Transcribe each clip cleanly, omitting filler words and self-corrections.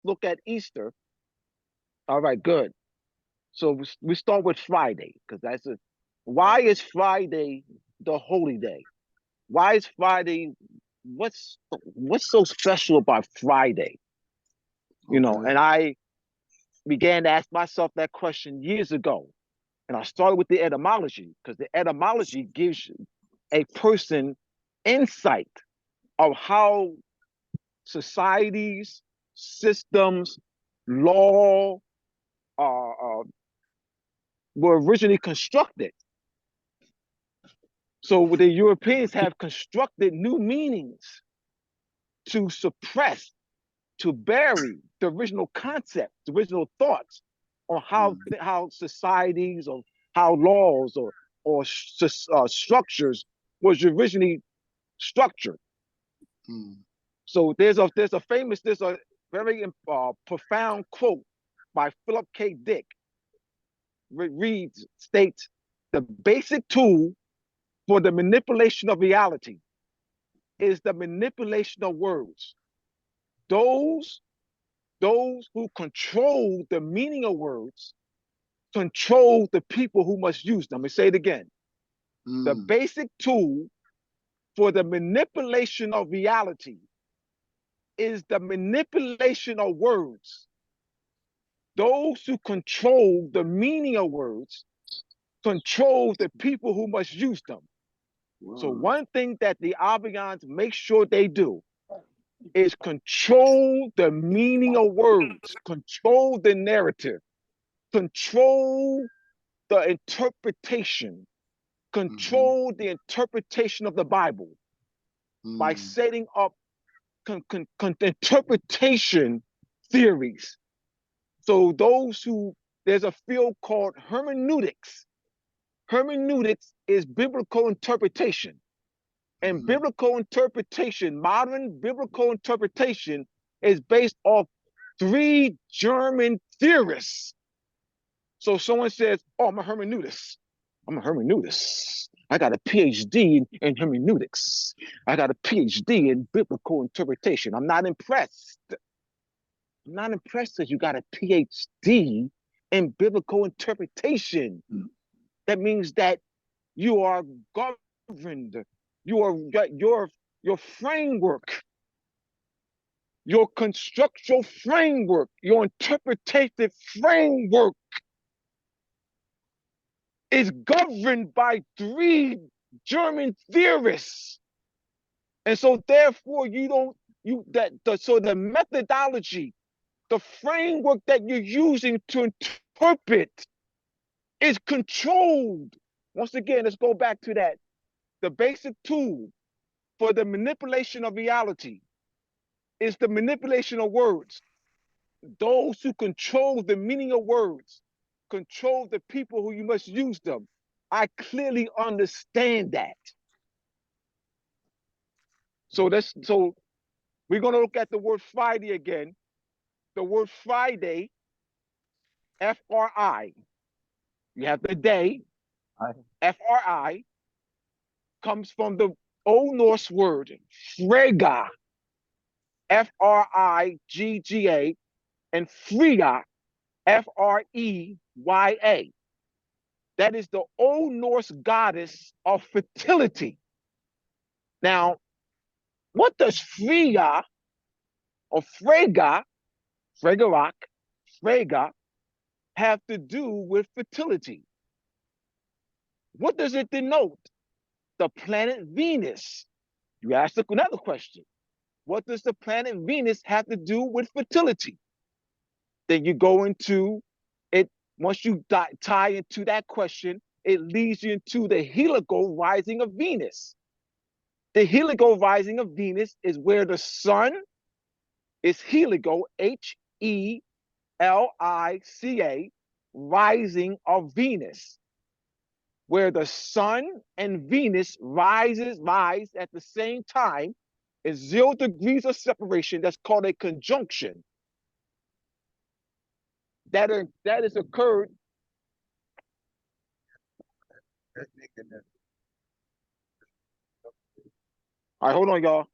look at Easter. All right, good. So we start with Friday because that's a. Why is Friday the holy day? Why is Friday? What's so special about Friday? Okay. And I began to ask myself that question years ago, and I started with the etymology because the etymology gives a person insight of how societies, systems, law were originally constructed. So the Europeans have constructed new meanings to suppress, to bury the original concept, the original thoughts on Mm, how societies or how laws or structures was originally structured. mm, So there's a very profound quote by Philip K. Dick. Reads states the basic tool for the manipulation of reality is the manipulation of words. Those those who control the meaning of words control the people who must use them. Let me say it again. The mm, basic tool for the manipulation of reality is the manipulation of words. Those who control the meaning of words control the people who must use them. So wow. one thing that the Abians make sure they do is control the meaning of words, control the narrative, control the interpretation, Mm-hmm. control the interpretation of the Bible by Mm, setting up interpretation theories. So there's a field called hermeneutics. Hermeneutics is biblical interpretation. And mm-hmm. biblical interpretation, modern biblical interpretation, is based off three German theorists. So someone says, "Oh, I'm a hermeneutist. I'm a hermeneutist. I got a PhD in hermeneutics. I got a PhD in biblical interpretation." I'm not impressed. I'm not impressed that you got a PhD in biblical interpretation. That means that you are governed. You are your framework, your constructural framework, your interpretative framework is governed by three German theorists. And so therefore you don't you that the so the methodology, the framework that you're using to interpret is controlled. Once again, let's go back to that. The basic tool for the manipulation of reality is the manipulation of words. Those who control the meaning of words control the people who you must use them. I clearly understand that. So we're gonna look at the word Friday again. The word Friday, Fri. You have the day, I, Fri, comes from the Old Norse word frega, Frigga, and Freyja, Freya. That is the Old Norse goddess of fertility. Now, what does Freyja or Frega, Fregarak, Frega, have to do with fertility? What does it denote? The planet Venus. You ask another question. What does the planet Venus have to do with fertility? Then you go into it. Once you tie into that question, it leads you into the heliacal rising of Venus. The heliacal rising of Venus is where the sun is heliacal, Helica, rising of Venus, where the sun and Venus rise at the same time is 0 degrees of separation. That's called a conjunction. That has occurred. All right, hold on, y'all.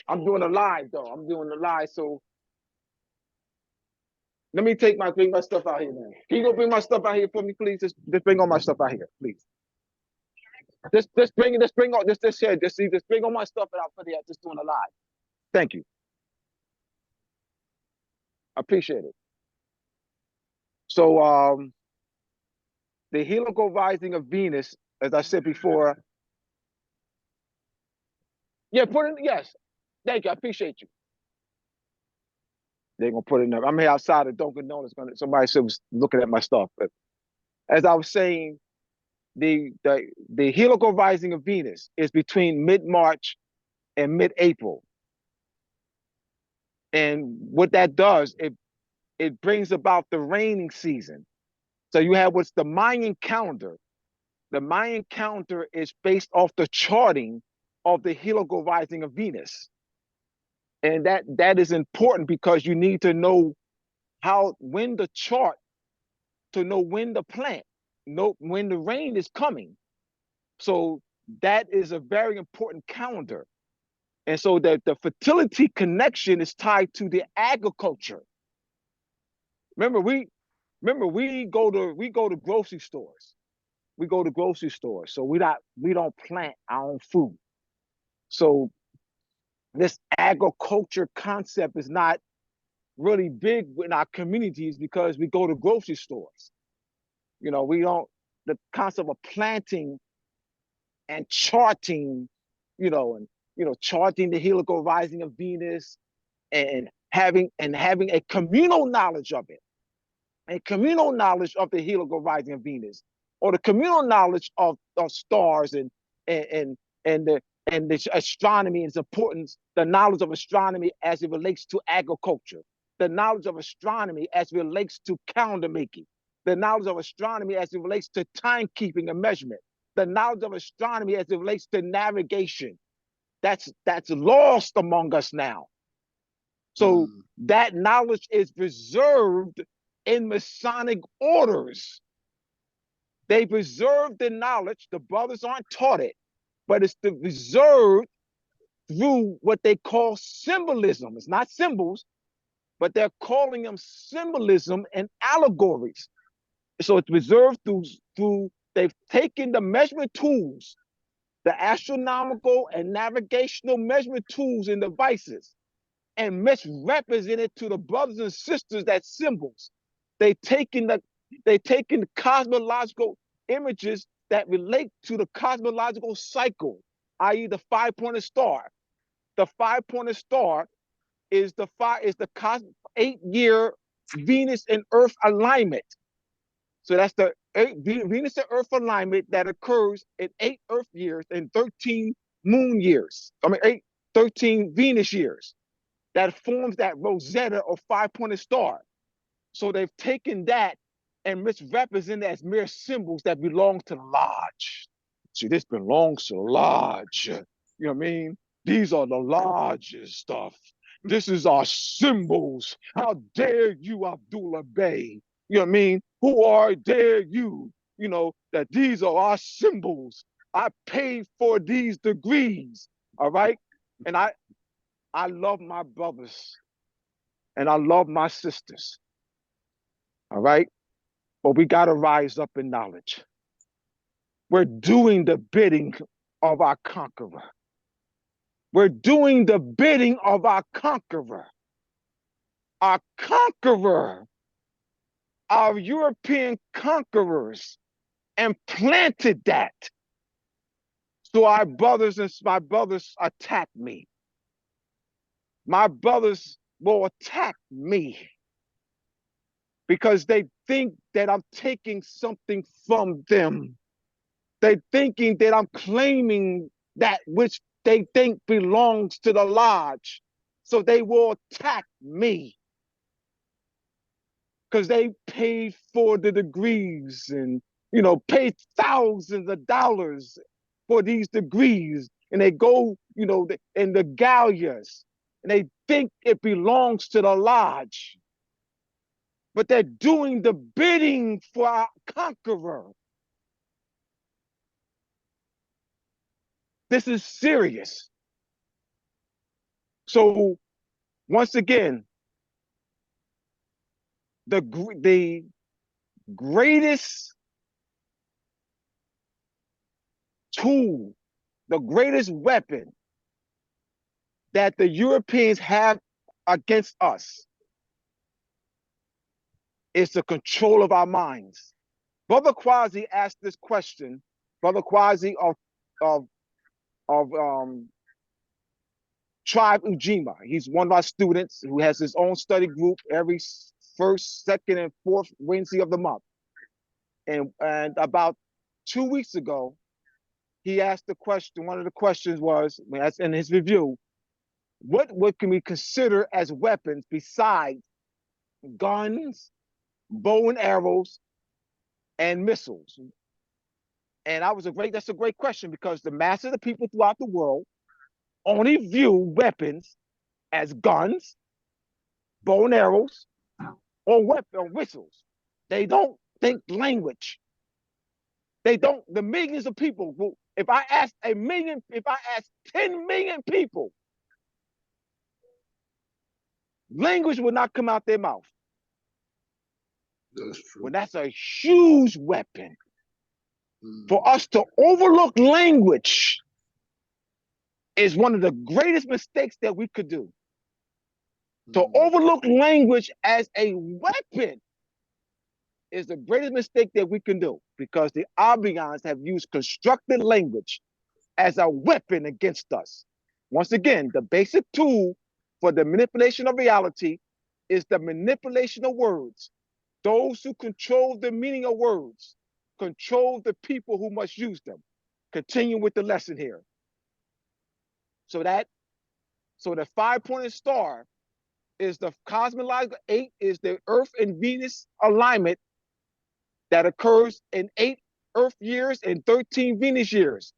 I'm doing a live though. I'm doing a live, so let me bring my stuff out here, man. Can you go bring my stuff out here for me, please? Just bring all my stuff out here, please. Just bring all this here. Just bring all my stuff and I'll put it out. Just doing a live. Thank you. I appreciate it. So the helical rising of Venus, as I said before. Yeah, put it. Yes, thank you. I appreciate you. They're gonna put it in there. I'm here outside of Dunkin' Donuts. Somebody was looking at my stuff. But as I was saying, the helical rising of Venus is between mid-March and mid-April. And what that does, it brings about the raining season. So you have what's the Mayan calendar. The Mayan calendar is based off the charting of the helical rising of Venus. And that is important because you need to know when the chart to know when the plant, know when the rain is coming. So that is a very important calendar. And so that the fertility connection is tied to the agriculture. Remember, we go to grocery stores. We go to grocery stores. So we don't plant our own food. So this agriculture concept is not really big in our communities because we go to grocery stores. You know, we don't, the concept of planting and charting, charting the helical rising of Venus and having a communal knowledge of it, a communal knowledge of the helical rising of Venus, or the communal knowledge of stars and and and the astronomy and its importance, the knowledge of astronomy as it relates to agriculture, the knowledge of astronomy as it relates to calendar making, the knowledge of astronomy as it relates to timekeeping and measurement, the knowledge of astronomy as it relates to navigation. That's lost among us now. So that knowledge is preserved in Masonic orders. They preserve the knowledge. The brothers aren't taught it, but it's preserved through what they call symbolism. It's not symbols, but they're calling them symbolism and allegories. So it's preserved through they've taken the measurement tools, the astronomical and navigational measurement tools and devices, and misrepresented to the brothers and sisters that symbols. They've taken the cosmological images that relate to the cosmological cycle, i.e., the five-pointed star. The five-pointed star is the 8-year Venus and Earth alignment. So that's the Venus and Earth alignment that occurs in 8 Earth years and 13 moon years. 13 Venus years. That forms that Rosetta or five-pointed star. So they've taken that and misrepresented as mere symbols that belong to the lodge. See, this belongs to the lodge. You know what I mean? These are the lodge's stuff. This is our symbols. How dare you, Abdullah Bey? You know what I mean? Dare you? You know, that these are our symbols. I paid for these degrees. All right. And I love my brothers and I love my sisters. All right. But we got to rise up in knowledge. We're doing the bidding of our conqueror. We're doing the bidding of our conqueror. Our conqueror, our European conquerors, and planted that. So my brothers attack me. My brothers will attack me because they think that I'm taking something from them. They're thinking that I'm claiming that which they think belongs to the lodge. So they will attack me because they paid for the degrees and, paid thousands of dollars for these degrees. And they go, in the galleas and they think it belongs to the lodge. But they're doing the bidding for our conqueror. This is serious. So once again, the greatest tool, the greatest weapon that the Europeans have against us is the control of our minds. Brother Quasi asked this question. Brother Quasi of Tribe Ujima. He's one of our students who has his own study group every first, second, and fourth Wednesday of the month. And about 2 weeks ago, he asked the question. One of the questions was, as in his review, what can we consider as weapons besides guns, bow and arrows, and missiles? And that's a great question, because the mass of the people throughout the world only view weapons as guns, bow and arrows, or whistles. They don't think language. They don't. The millions of people who, if I ask 10 million people, language will not come out their mouth. That's true. Well, that's a huge weapon. For us to overlook language is one of the greatest mistakes that we could do. To overlook language as a weapon is the greatest mistake that we can do, because the Abians have used constructed language as a weapon against us. Once again, the basic tool for the manipulation of reality is the manipulation of words. Those who control the meaning of words control the people who must use them. Continue with the lesson here. So the 5-pointed star is the cosmological 8, is the Earth and Venus alignment that occurs in 8 Earth years and 13 Venus years.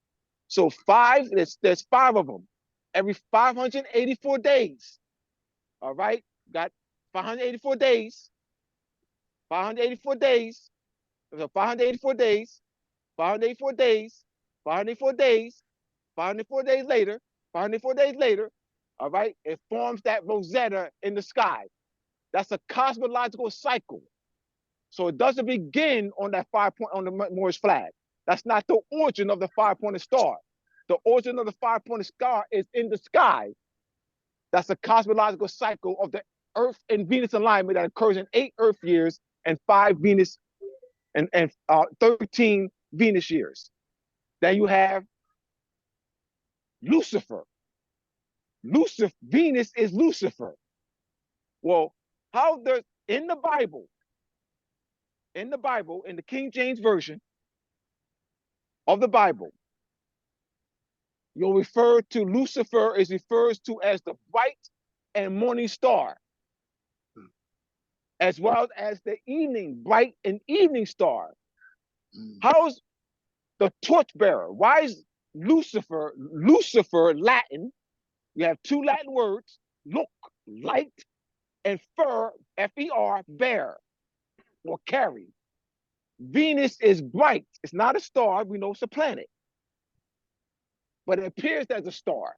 So there's 5 of them every 584 days. All right, got 584 days. 584 days. So 584 days. 584 days. 584 days. 504 days later. 504 days later. All right, it forms that Rosetta in the sky. That's a cosmological cycle. So it doesn't begin on that 5-point on the Moorish flag. That's not the origin of the 5-pointed star. The origin of the 5-pointed star is in the sky. That's a cosmological cycle of the Earth and Venus alignment that occurs in 8 Earth years and 5 Venus and 13 Venus years. Then you have Lucifer. Venus is Lucifer. Well, in the Bible, in the King James Version of the Bible, you'll refer to Lucifer is refers to as the bright and morning star, as well as the bright and evening star. How's the torchbearer? Why is Lucifer Latin? You have 2 Latin words, look, light, and fer, F-E-R, bear, or carry. Venus is bright. It's not a star. We know it's a planet. But it appears as a star.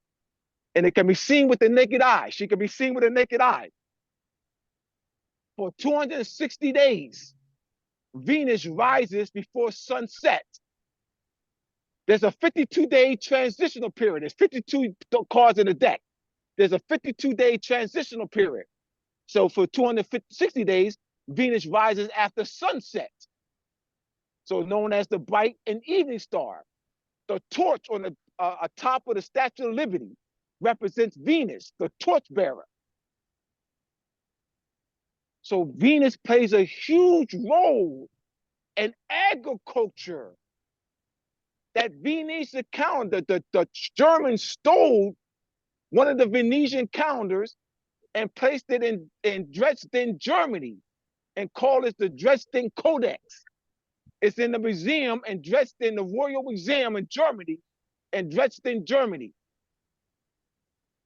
And it can be seen with the naked eye. She can be seen with a naked eye. For 260 days, Venus rises before sunset. There's a 52-day transitional period. There's 52 cards in the deck. There's a 52-day transitional period. So for 260 days, Venus rises after sunset. So known as the bright and evening star. The torch on the top of the Statue of Liberty represents Venus, the torchbearer. So Venus plays a huge role in agriculture. That Venetian calendar, the Germans stole one of the Venetian calendars and placed it in Dresden, Germany, and called it the Dresden Codex. It's in the museum in Dresden, the Royal Museum in Germany, in Dresden, Germany.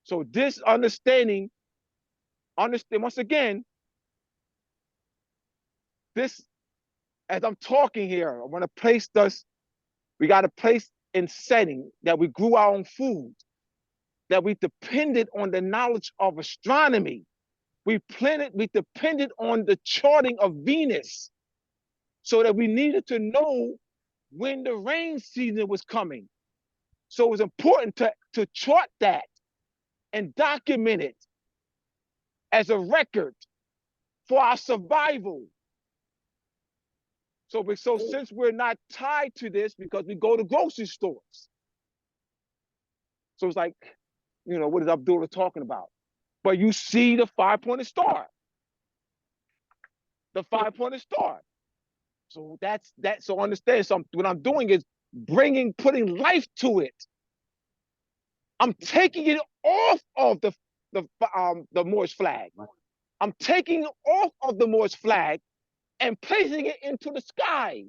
So this understand once again, this, as I'm talking here, I want to place this, we got to place in setting that we grew our own food, that we depended on the knowledge of astronomy. We depended on the charting of Venus, so that we needed to know when the rain season was coming. So it was important to chart that and document it as a record for our survival. So since we're not tied to this because we go to grocery stores. So it's like, what is Abdullah talking about? But you see the 5-pointed star. The 5-pointed star. So that's that. So understand something. What I'm doing is putting life to it. I'm taking it off of the Moorish flag. I'm taking it off of the Moorish flag and placing it into the sky.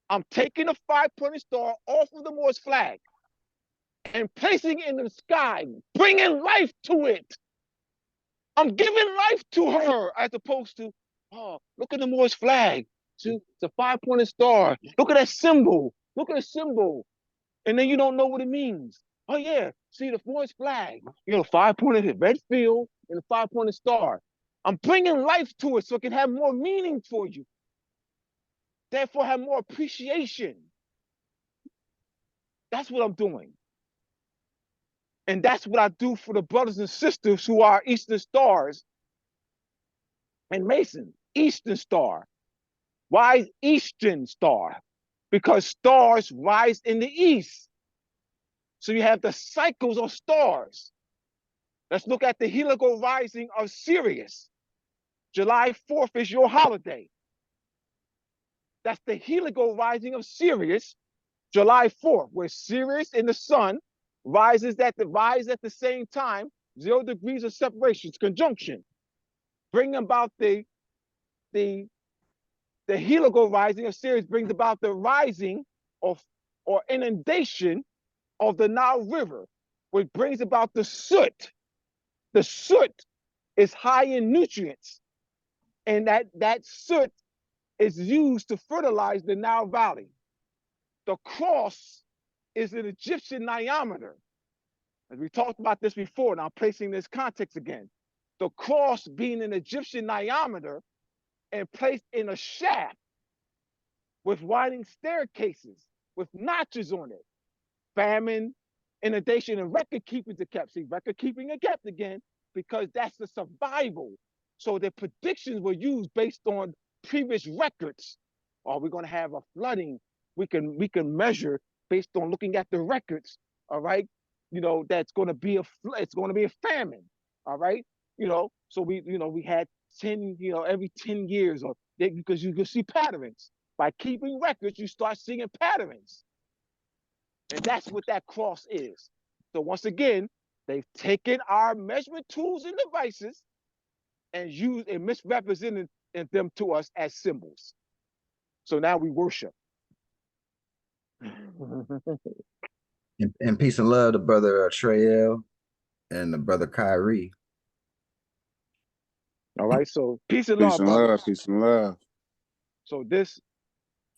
I'm taking the 5-pointed star off of the Moorish flag and placing it in the sky, bringing life to it. I'm giving life to her as opposed to, oh, look at the Moorish flag. See, it's a 5-pointed star. Look at that symbol. Look at the symbol. And then you don't know what it means. Oh, yeah. See the Moorish flag. 5-pointed red field and a 5-pointed star. I'm bringing life to it so it can have more meaning for you. Therefore, have more appreciation. That's what I'm doing. And that's what I do for the brothers and sisters who are Eastern Stars and Mason. Eastern Star. Why Eastern Star? Because stars rise in the east. So you have the cycles of stars. Let's look at the helical rising of Sirius. July 4th is your holiday. That's the helical rising of Sirius, July 4th, where Sirius and the sun rise at the same time, 0 degrees of separation, conjunction, bring about the helical rising of Sirius brings about the rising or inundation of the Nile River, which brings about the soot. The soot is high in nutrients, and that soot is used to fertilize the Nile Valley. The cross is an Egyptian diameter. As we talked about this before, and I'm placing this context again. The cross being an Egyptian diameter and placed in a shaft with winding staircases, with notches on it. Famine, inundation, and record keeping are kept. See, record keeping are kept again because that's the survival. So the predictions were used based on previous records. Are we going to have a flooding? We can measure based on looking at the records. All right, that's going to be it's going to be a famine. All right, so we had 10, every 10 years, or because you can see patterns. By keeping records, you start seeing patterns. And that's what that cross is. So once again, they've taken our measurement tools and devices and used and misrepresented them to us as symbols. So now we worship. And peace and love to brother Trael and the brother Kyrie. All right, so peace and Peace love, and brother. love, peace and love. So this,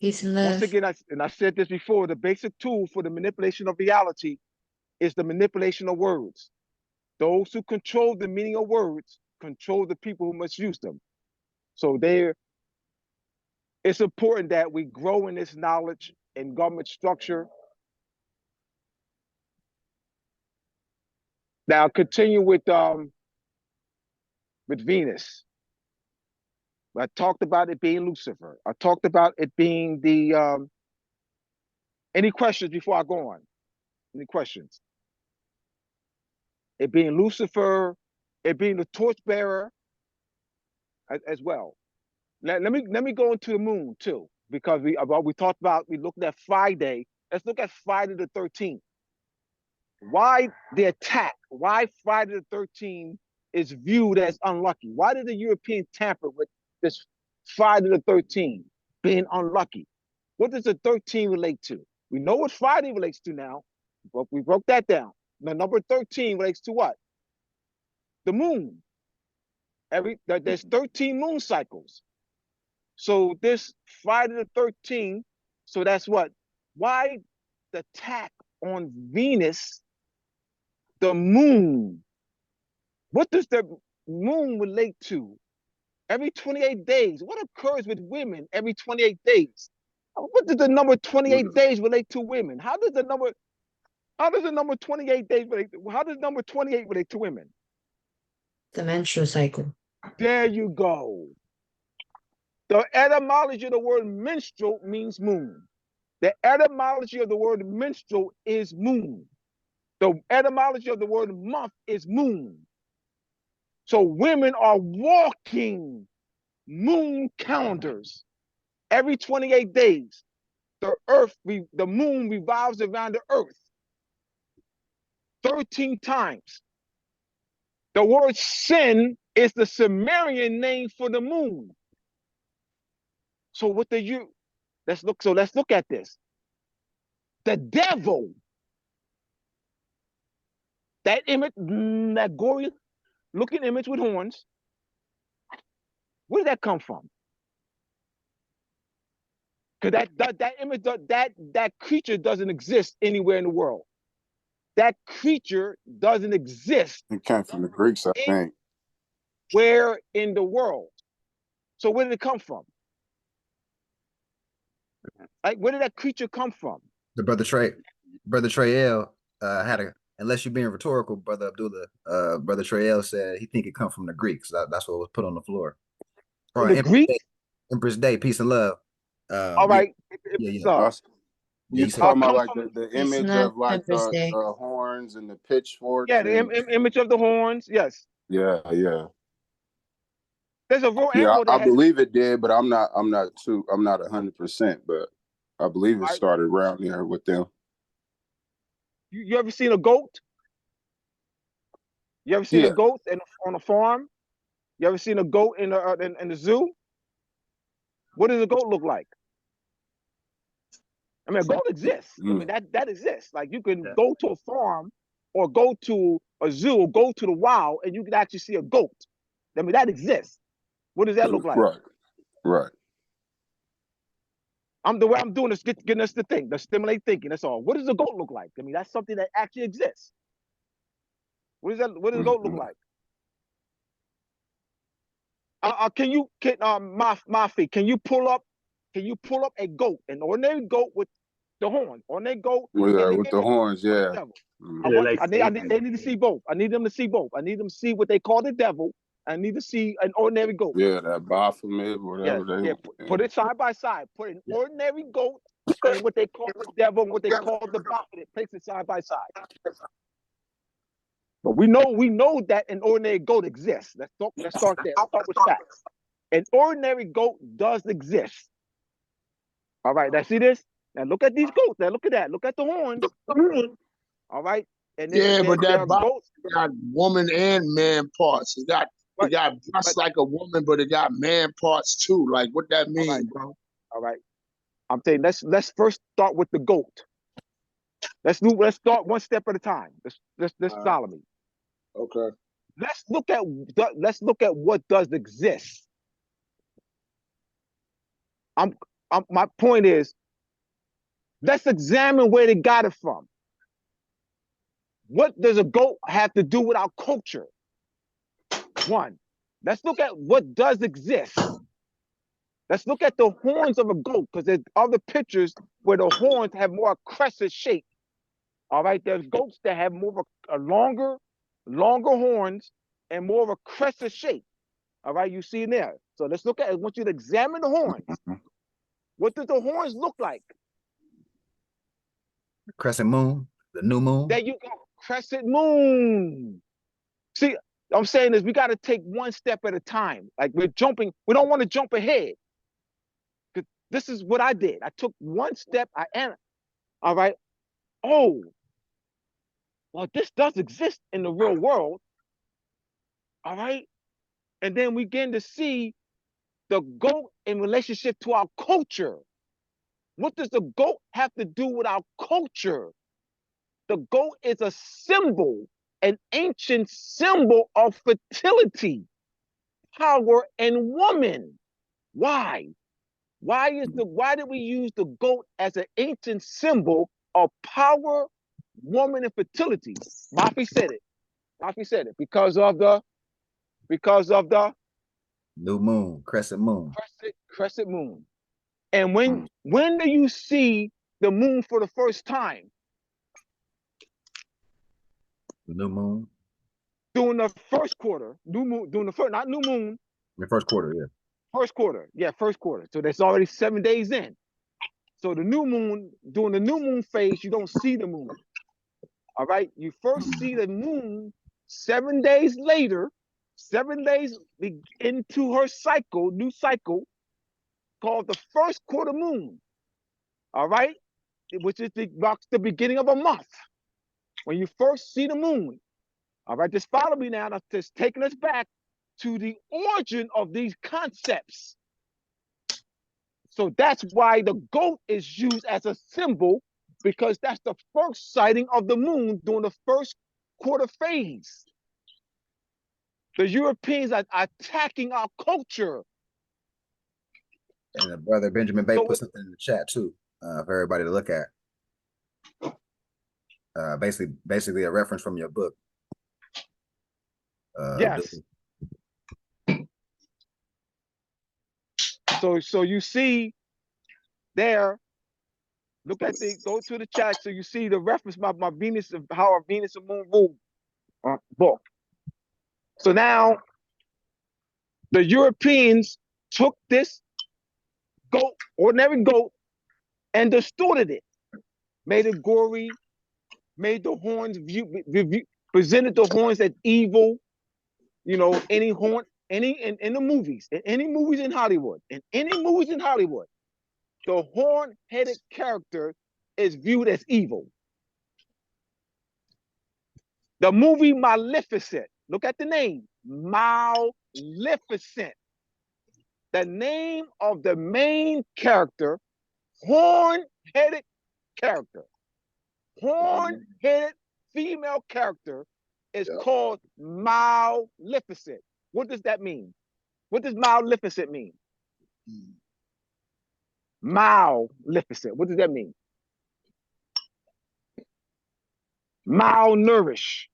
Peace and love. once again, I said this before, the basic tool for the manipulation of reality is the manipulation of words. Those who control the meaning of words control the people who misuse them. So it's important that we grow in this knowledge in government structure. Now continue with Venus. I talked about it being Lucifer. I talked about it being the any questions before I go on? Any questions? It being Lucifer, it being the torchbearer as well. Let me go into the moon too, because we looked at Friday. Let's look at Friday the 13th. Why the attack? Why Friday the 13th is viewed as unlucky? Why did the Europeans tamper with this Friday the 13th being unlucky? What does the 13 relate to? We know what Friday relates to now, but we broke that down. The number 13 relates to what? The moon. There's 13 moon cycles. So this Friday the 13th, so that's what? Why the attack on Venus, the moon. What does the moon relate to? Every 28 days. What occurs with women every 28 days? What does the number 28 days relate to women? How does the number 28 days relate? How does number 28 relate to women? The menstrual cycle. There you go. The etymology of the word menstrual means moon. The etymology of the word menstrual is moon. The etymology of the word month is moon. So women are walking moon calendars. Every 28 days, the moon revolves around the earth 13 times. The word sin is the Sumerian name for the moon. So let's look at this. The devil, that image, that gory looking image with horns, where did that come from? Because that image, that creature doesn't exist anywhere in the world. That creature doesn't exist. It came from the Greeks, I think. Where in the world? So where did it come from? Like, where did that creature come from? The brother Trayel had a, unless you're being rhetorical, brother Abdullah, brother Trayel said he think it come from the Greeks. That's what was put on the floor. Or the Greeks? Empress Day, peace and love. All right. Yeah. You talking about like the image of like the horns and the pitchforks? Yeah, the image of the horns. Yes. Yeah. There's a real I believe it did, but I'm not 100%, but I believe it started around there with them. You ever seen a goat? You ever seen a goat on a farm? You ever seen a goat in the zoo? What does a goat look like? I mean, a goat exists. I mean, that exists. Like, you can go to a farm or go to a zoo or go to the wild and you can actually see a goat. I mean, that exists. What does that look like? Right. The way I'm doing this, getting us to think, to stimulate thinking. That's all. What does a goat look like? I mean, that's something that actually exists. What does a goat look like? Mafi, can you pull up a goat, an ordinary goat with the horn, ordinary goat with the horns? Yeah. They need to see both. I need them to see both. I need them to see what they call the devil. I need to see an ordinary goat. Yeah, that Baphomet, whatever. Put it side by side. Put an ordinary goat and what they call the devil, and what they call the Baphomet. Place it side by side. But we know that an ordinary goat exists. Let's start there. Let's start with facts. An ordinary goat does exist. All right, now see this? Now look at these goats. Now look at that. Look at the horns. All right. And then, but that goats got woman and man parts. It got breasts like a woman, but it got man parts too. Like, what that mean, bro? All right. I'm saying let's first start with the goat. Let's start one step at a time. Let's follow me. Okay. Let's look at what does exist. My point is, let's examine where they got it from. What does a goat have to do with our culture? One, let's look at what does exist. Let's look at the horns of a goat, because there's other pictures where the horns have more crescent shape. All right, there's goats that have more of a longer horns and more of a crescent shape. All right, you see in there. So let's look at it. I want you to examine the horns. What does the horns look like? Crescent moon, the new moon. There you go, crescent moon. See, I'm saying is we got to take one step at a time. Like, we're jumping, we don't want to jump ahead. This is what I did. I took one step. All right. Oh, well, this does exist in the real world. All right. And then we begin to see the goat in relationship to our culture. What does the goat have to do with our culture? The goat is a symbol, an ancient symbol of fertility, power, and woman. Why? Why did we use the goat as an ancient symbol of power, woman infertility. Mafi said it. Mafi said it because of the New moon, crescent moon. crescent moon. And when do you see the moon for the first time? The new moon. During the first quarter. New moon, during the first, not new moon. The first quarter, yeah. First quarter. Yeah, first quarter. So that's already 7 days in. So the new moon, during the new moon phase, you don't see the moon. All right. You first see the moon 7 days later, 7 days into her cycle, new cycle, called the first quarter moon. All right. Which is marks the beginning of a month. When you first see the moon. All right. Just follow me now. That's just taking us back to the origin of these concepts. So that's why the goat is used as a symbol, because that's the first sighting of the moon during the first quarter phase. The Europeans are attacking our culture. And brother Benjamin Bay put something in the chat too, for everybody to look at. Basically a reference from your book. Yes. So you see there, go to the chat so you see the reference my Venus, how our Venus and Moon rule book. So now the Europeans took this goat, ordinary goat, and distorted it, made it gory, made the horns presented the horns as evil. You know, any horn, in the movies, in any movies in Hollywood, the horn-headed character is viewed as evil. The movie Maleficent, look at the name, Maleficent. The name of the main character, horn-headed character, horn-headed female character is called Maleficent. What does that mean? What does Maleficent mean? Maleficent. What does that mean? Malnourished.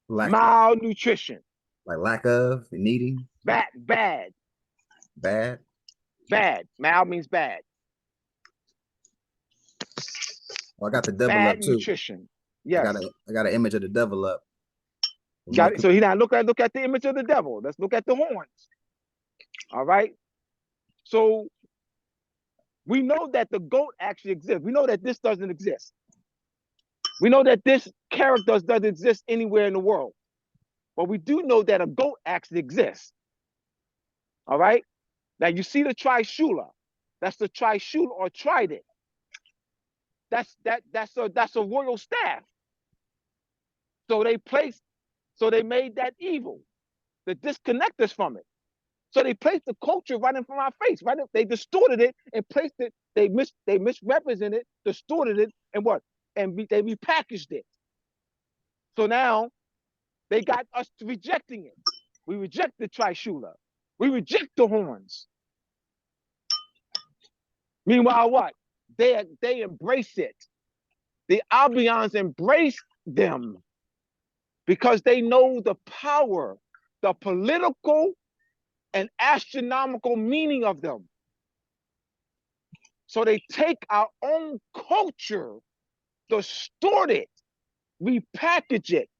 Malnutrition. Like lack of, needing. Bad. Mal means bad. Well, I got the devil bad up too. Nutrition. Yes. I got an image of the devil up. Got it. So he now look at the image of the devil. Let's look at the horns. All right. So we know that the goat actually exists. We know that this doesn't exist. We know that this character doesn't exist anywhere in the world. But we do know that a goat actually exists. All right. Now you see the trishula. That's the trishula or trident. That's a royal staff. So they made that evil to disconnect us from it. So they placed the culture right in front of our face, right? They distorted it and placed it. They misrepresented it, distorted it, and what? And they repackaged it. So now they got us rejecting it. We reject the trishula. We reject the horns. Meanwhile, what? They embrace it. The Albions embrace them because they know the power, the political and astronomical meaning of them. So they take our own culture, distort it, repackage it,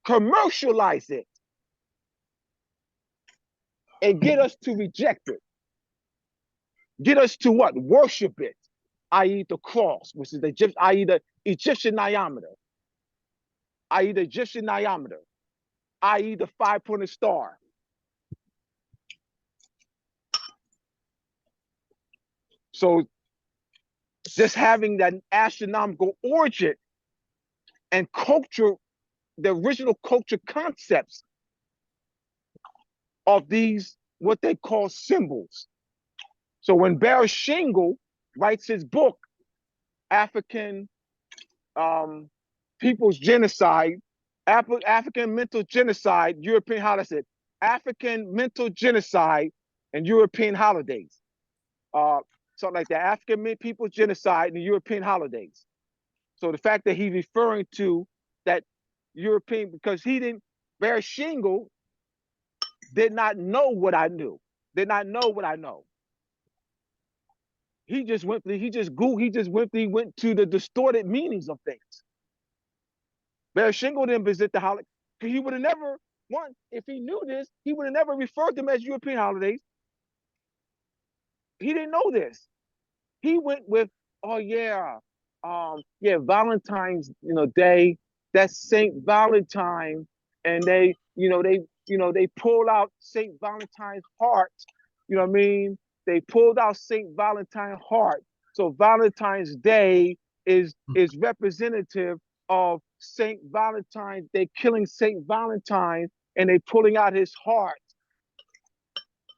commercialize it, and get us to reject it. Get us to what? Worship it, i.e. the cross, which is i.e. the Egyptian diameter, i.e. the Egyptian diameter, i.e. the 5-pointed star. So just having that astronomical origin and culture, the original culture concepts of these, what they call symbols. So when Barry Shingle writes his book, African People's Genocide, African Mental Genocide, European Holidays, African Mental Genocide and European Holidays. Something like that, African People's Genocide and the European Holidays. So the fact that he's referring to that European, because he didn't, Bershingle did not know what I knew, did not know what I know. He just went to the distorted meanings of things. Bershingle didn't visit the holiday. He would have never, if he knew this, he would have never referred them as European holidays. He didn't know this. He went with, oh yeah, Valentine's, Day. That's Saint Valentine, and they pulled out Saint Valentine's heart. You know what I mean? They pulled out Saint Valentine's heart. So Valentine's Day is representative of Saint Valentine. They killing Saint Valentine and they pulling out his heart,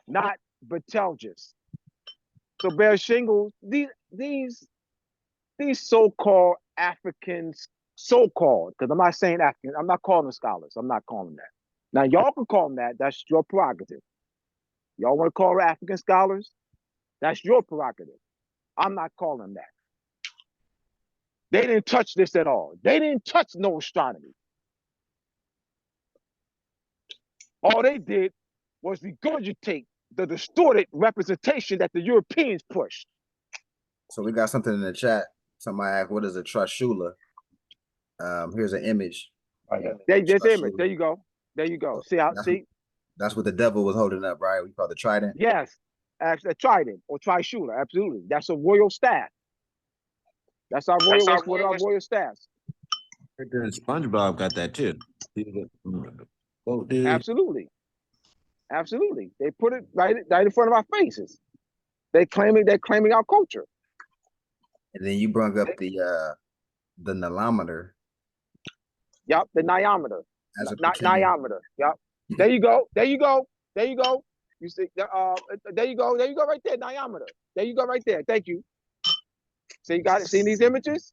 not Betelgeuse. So Bershingle, these so-called Africans, so-called, because I'm not saying African, I'm not calling them scholars. I'm not calling them that. Now y'all can call them that. That's your prerogative. Y'all want to call them African scholars? That's your prerogative. I'm not calling them that. They didn't touch this at all. They didn't touch no astronomy. All they did was regurgitate the distorted representation that the Europeans pushed. So we got something in the chat. Somebody asked, what is a trashula? Here's an image. There's image. There you go. There you go. See? That's what the devil was holding up, right? We call the trident. Yes. Actually, a trident or trishula. Absolutely. That's a royal staff. That's our royal staffs. SpongeBob got that too. Oh, dude. Absolutely. Absolutely. They put it right in front of our faces. They're claiming our culture. And then you brought up the nilometer. Yep, the niometer. Niometer. Yep. There you go. You see, there you go right there, niometer. There you go right there. Thank you. So you got it. Seen these images?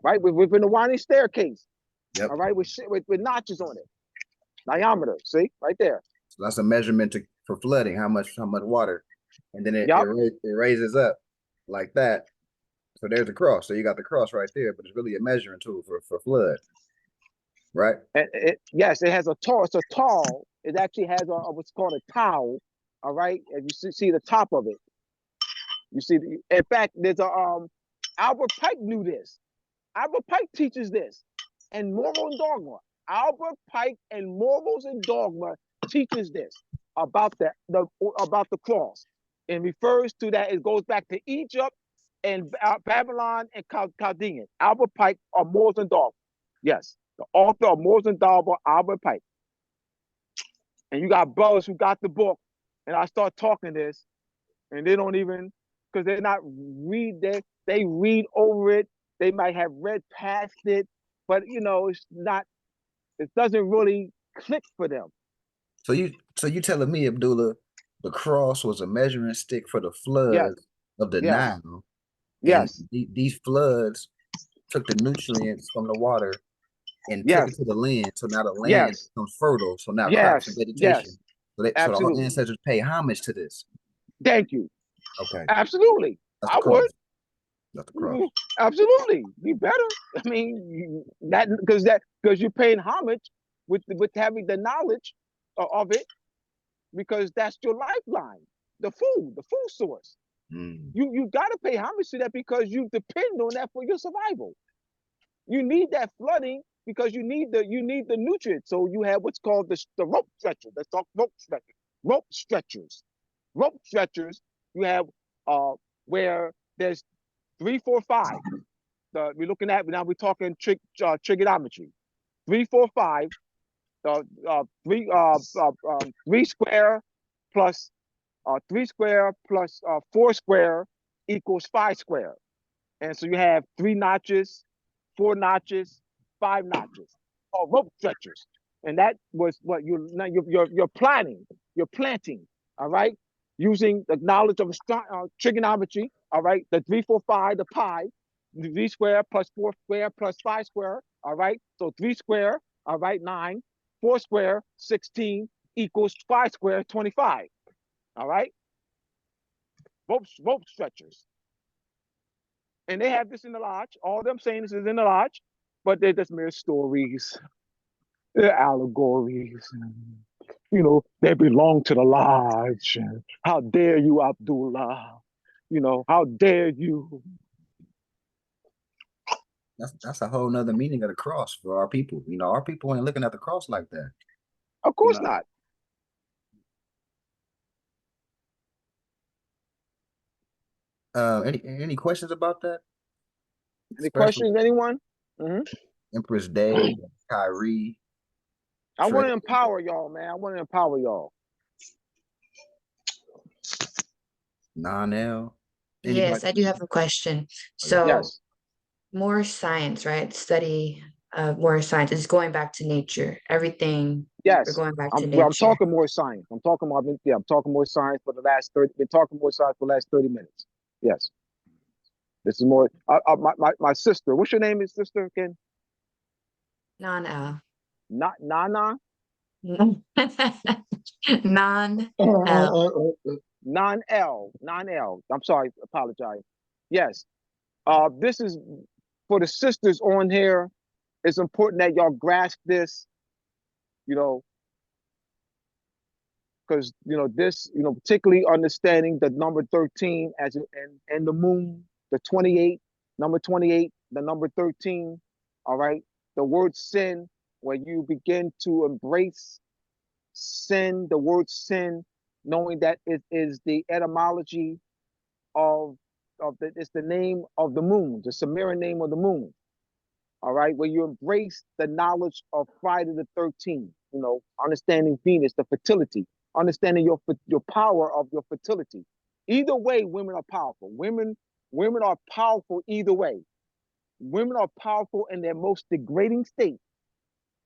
Right? Within the winding staircase. Yep. All right, with notches on it. Niometer. See? Right there. So that's a measurement for flooding, how much water. And then it raises up like that. So there's the cross. So you got the cross right there, but it's really a measuring tool for flood. Right? And yes, it has a tall. It's a tall. It actually has what's called a towel. All right, and you see the top of it. You see, in fact, there's Albert Pike knew this. Albert Pike teaches this, and Moral and Dogma. Albert Pike and Morals and Dogma teaches this about the cross, and refers to that. It goes back to Egypt and Babylon and Chaldean. Albert Pike or Morals and Dogma. Yes, the author of Morals and Dogma, Albert Pike. And you got brothers who got the book, and I start talking this, and they don't even, because they're not they read over it. They might have read past it, but it's not. It doesn't really click for them. So you telling me, Abdullah, the cross was a measuring stick for the flood of the Nile? Yes. These floods took the nutrients from the water and took it to the land. So now the land becomes fertile. So now crops and vegetation. So the whole ancestors pay homage to this. Thank you. Okay. Absolutely. I would. Not the cross. Absolutely. You better. I mean, because you're paying homage with having the knowledge of it, because that's your lifeline. The food source. You got to pay homage to that because you depend on that for your survival. You need that flooding because you need the nutrients. So you have what's called the rope stretchers. Let's talk rope stretchers. Rope stretchers. Rope stretchers. You have where there's 3, 4, 5. We're looking at now. We're talking trigonometry. 3, 4, 5. 3 square plus 3 square plus 4 square equals 5 square. And so you have 3 notches, 4 notches, 5 notches, or rope stretchers. And that was what you're planting. You're planting, all right? Using the knowledge of trigonometry, all right? The 3, 4, 5, the pi, 3 square plus 4 square plus 5 square, all right? So 3 square, all right, 9, 4 square, 16, equals 5 square, 25, all right? Rope stretchers. And they have this in the lodge. All them saying this is in the lodge, but they're just mere stories. They're allegories. You know, they belong to the lodge. How dare you, Abdullah? You know, how dare you? That's a whole nother meaning of the cross for our people. You know, our people ain't looking at the cross like that. Of course not. Any questions about that? Any Especially questions, anyone? Empress Day, Kyrie. I want to empower y'all, man. I want to empower y'all. Non-L. Yes, I do have a question. So Yes. more science, right? Study of more science. It's going back to nature. Everything. Yes. We're going back to Well, I'm nature. talking more science. I'm talking more science for the last 30. Been talking more science for the last 30 minutes. Yes. This is more. My sister. What's your name, is sister again? Non-L. Not Nana. Non-L. Non-L. I'm sorry. Apologize. Yes. This is for the sisters on here. It's important that y'all grasp this. You know, because this, particularly understanding the number 13 as and the moon, the 28, number 28, the number 13. All right. The word sin, when you begin to embrace sin, the word sin, knowing that it is the etymology it's the name of the moon, the Sumerian name of the moon. All right, when you embrace the knowledge of Friday the 13th, understanding Venus, the fertility, understanding your power of your fertility. Either way, women are powerful. Women are powerful either way. Women are powerful in their most degrading state.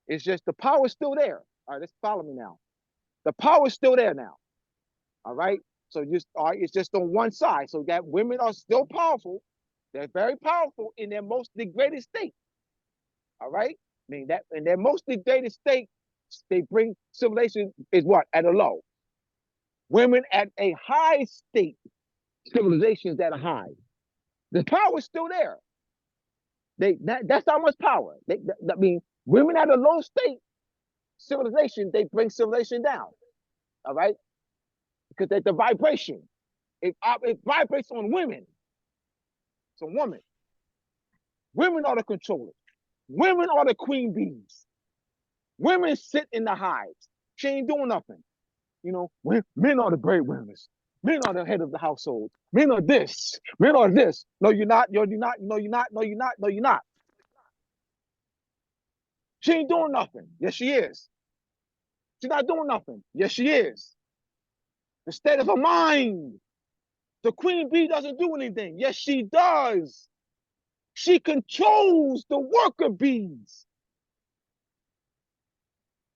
It's just the power is still there. All right, let's follow me now. The power is still there now. All right. So it's just on one side. So that women are still powerful. They're very powerful in their most degraded state. All right. I mean that in their most degraded state, they bring civilization is what? At a low. Women at a high state, civilizations at a high. The power is still there. That's how much power. I mean, women at a low state, civilization, they bring civilization down. All right. Because the vibration, it vibrates on women. It's a woman. Women are the controllers. Women are the queen bees. Women sit in the hives. She ain't doing nothing. Men are the breadwinners. Men are the head of the household. Men are this. Men are this. No, you're not. You're not. No, you're not. No, you're not. No, you're not. She ain't doing nothing. Yes, she is. She's not doing nothing. Yes, she is. The state of her mind. The queen bee doesn't do anything. Yes, she does. She controls the worker bees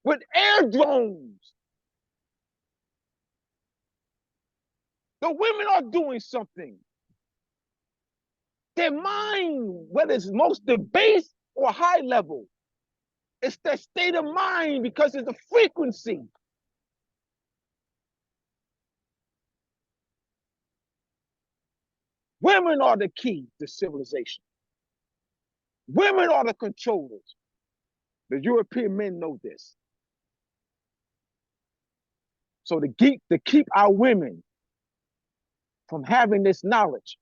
with air drones. The women are doing something. Their mind, whether it's most the base or high level, it's their state of mind because it's a frequency. Women are the key to civilization. Women are the controllers. The European men know this. So to keep our women from having this knowledge,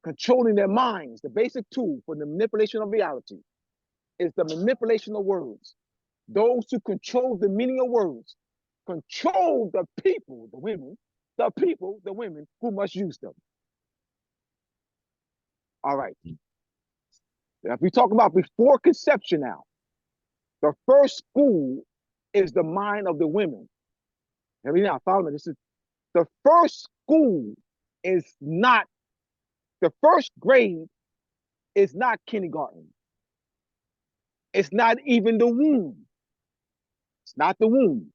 controlling their minds, the basic tool for the manipulation of reality is the manipulation of words. Those who control the meaning of words control the people, the women, the women who must use them. All right. Now, if we talk about before conception now, the first school is the mind of the women. Hear me now, follow me. This is the first school is not, the first grade is not kindergarten. It's not even the womb. It's not the womb.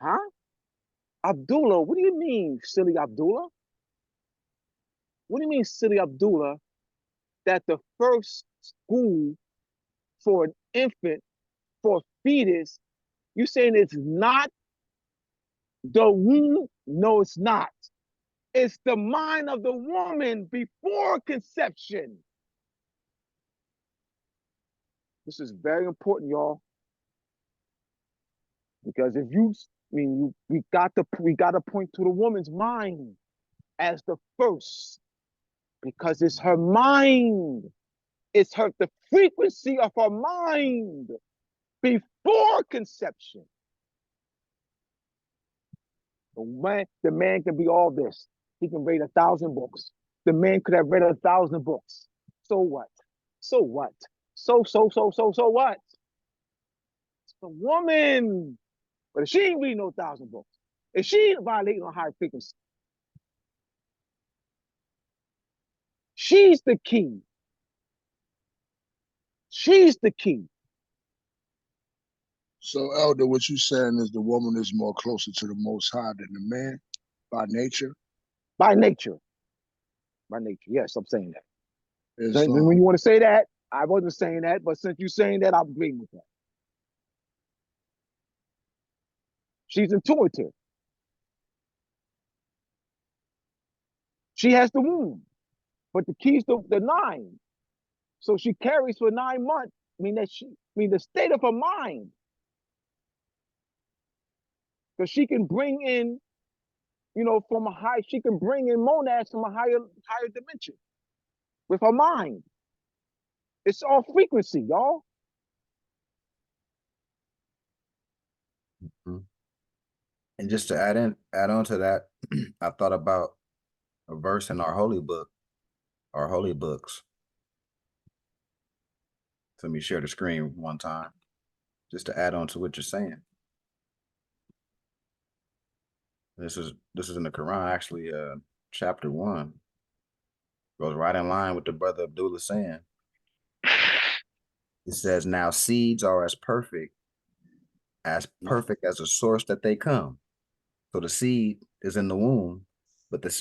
Huh? Abdullah, what do you mean, silly Abdullah? What do you mean, silly Abdullah, that the first school for an infant, for a fetus, you saying it's not the womb? No, it's not. It's the mind of the woman before conception. This is very important, y'all. Because if you, we got to point to the woman's mind as the first, because it's her mind. It's the frequency of her mind before conception. The man can be all this. He can read 1,000 books. The man could have read 1,000 books. So what? So what? So what? It's the woman. But if she ain't reading no 1,000 books, if she ain't violating on high frequency, she's the key. She's the key. So, Elder, what you saying is the woman is more closer to the Most High than the man by nature? By nature. By nature. Yes, I'm saying that. So, when you want to say that, I wasn't saying that, but since you're saying that, I'm agreeing with that. She's intuitive. She has the womb, but the key's the 9. So she carries for 9 months. The state of her mind. Because she can bring in, from a high, she can bring in monads from a higher dimension with her mind. It's all frequency, y'all. Mm-hmm. And just to add on to that, I thought about a verse in our holy book, our holy books. Let me share the screen one time, just to add on to what you're saying. This is in the Quran, actually, chapter 1. Goes right in line with the brother Abdullah saying. It says, now seeds are as perfect as a source that they come. So the seed is in the womb, but the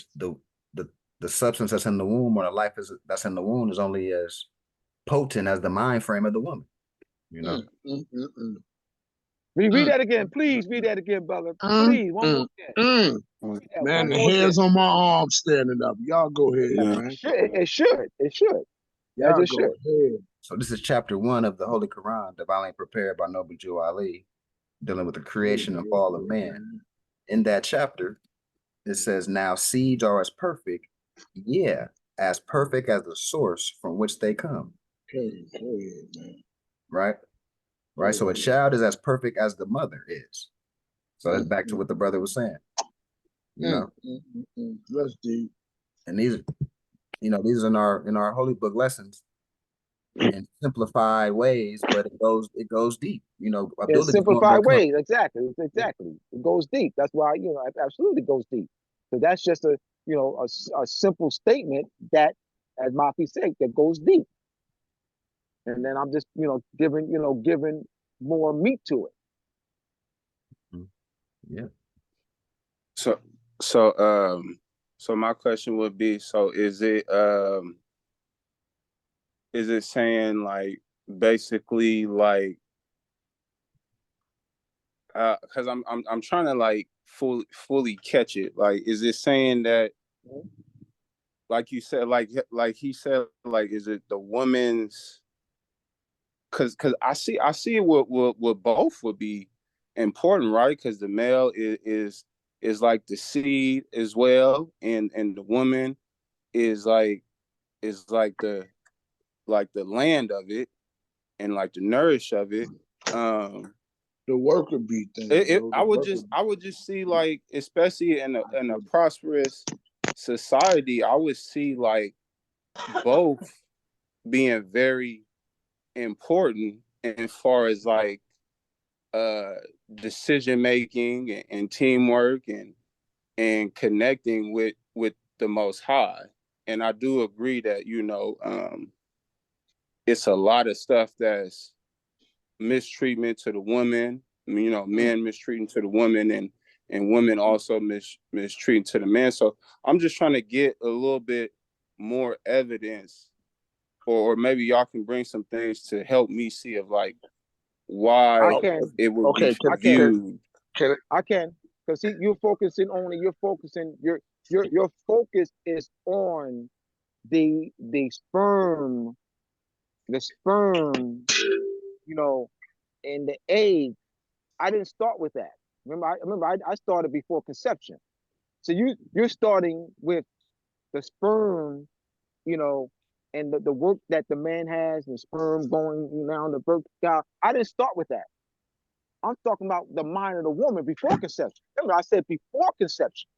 substance that's in the womb, or the life that's in the womb, is only as potent as the mind frame of the woman. Read that again, please. Read that again, brother. Please, one more again. Man, the hairs on my arm standing up. Y'all go ahead, man. It should. Yeah, just go ahead. So this is chapter 1 of the Holy Quran, divinely prepared by Noble Jew Ali, dealing with the creation and fall of man. In that chapter, it says, now seeds are as perfect, as perfect as the source from which they come. Right? Right. So a child is as perfect as the mother is. So that's back to what the brother was saying. That's deep. And these are in our holy book lessons in simplified ways, but it goes deep. In simplified ways, exactly. It goes deep. That's why it absolutely goes deep. So that's just a simple statement that, as Mafi said, that goes deep. And then I'm just giving more meat to it. Yeah. So my question would be, so is it saying, like, basically, like, because I'm trying to, like, fully catch it. Like, is it saying that, like you said, like he said, like, is it the woman's? Because I see it what both would be important, right? Because the male is like the seed as well, and the woman is like the land of it, and like the nourish of it. The worker bee thing. I would just see, like, especially in a prosperous society, I would see, like, both being very important as far as, like, decision making and teamwork and connecting with the Most High. And I do agree that it's a lot of stuff that's mistreatment to the woman. Men mistreating to the woman, and women also mistreating to the man. So I'm just trying to get a little bit more evidence, or maybe y'all can bring some things to help me see of, like, why it would be viewed. I can. Because see, you're focusing your focus is on the sperm, you know, and the egg. I didn't start with that. Remember, I started before conception. So you're starting with the sperm, you know, and the work that the man has, the sperm going down the birth canal. I didn't start with that. I'm talking about the mind of the woman before conception. Remember, I said before conception.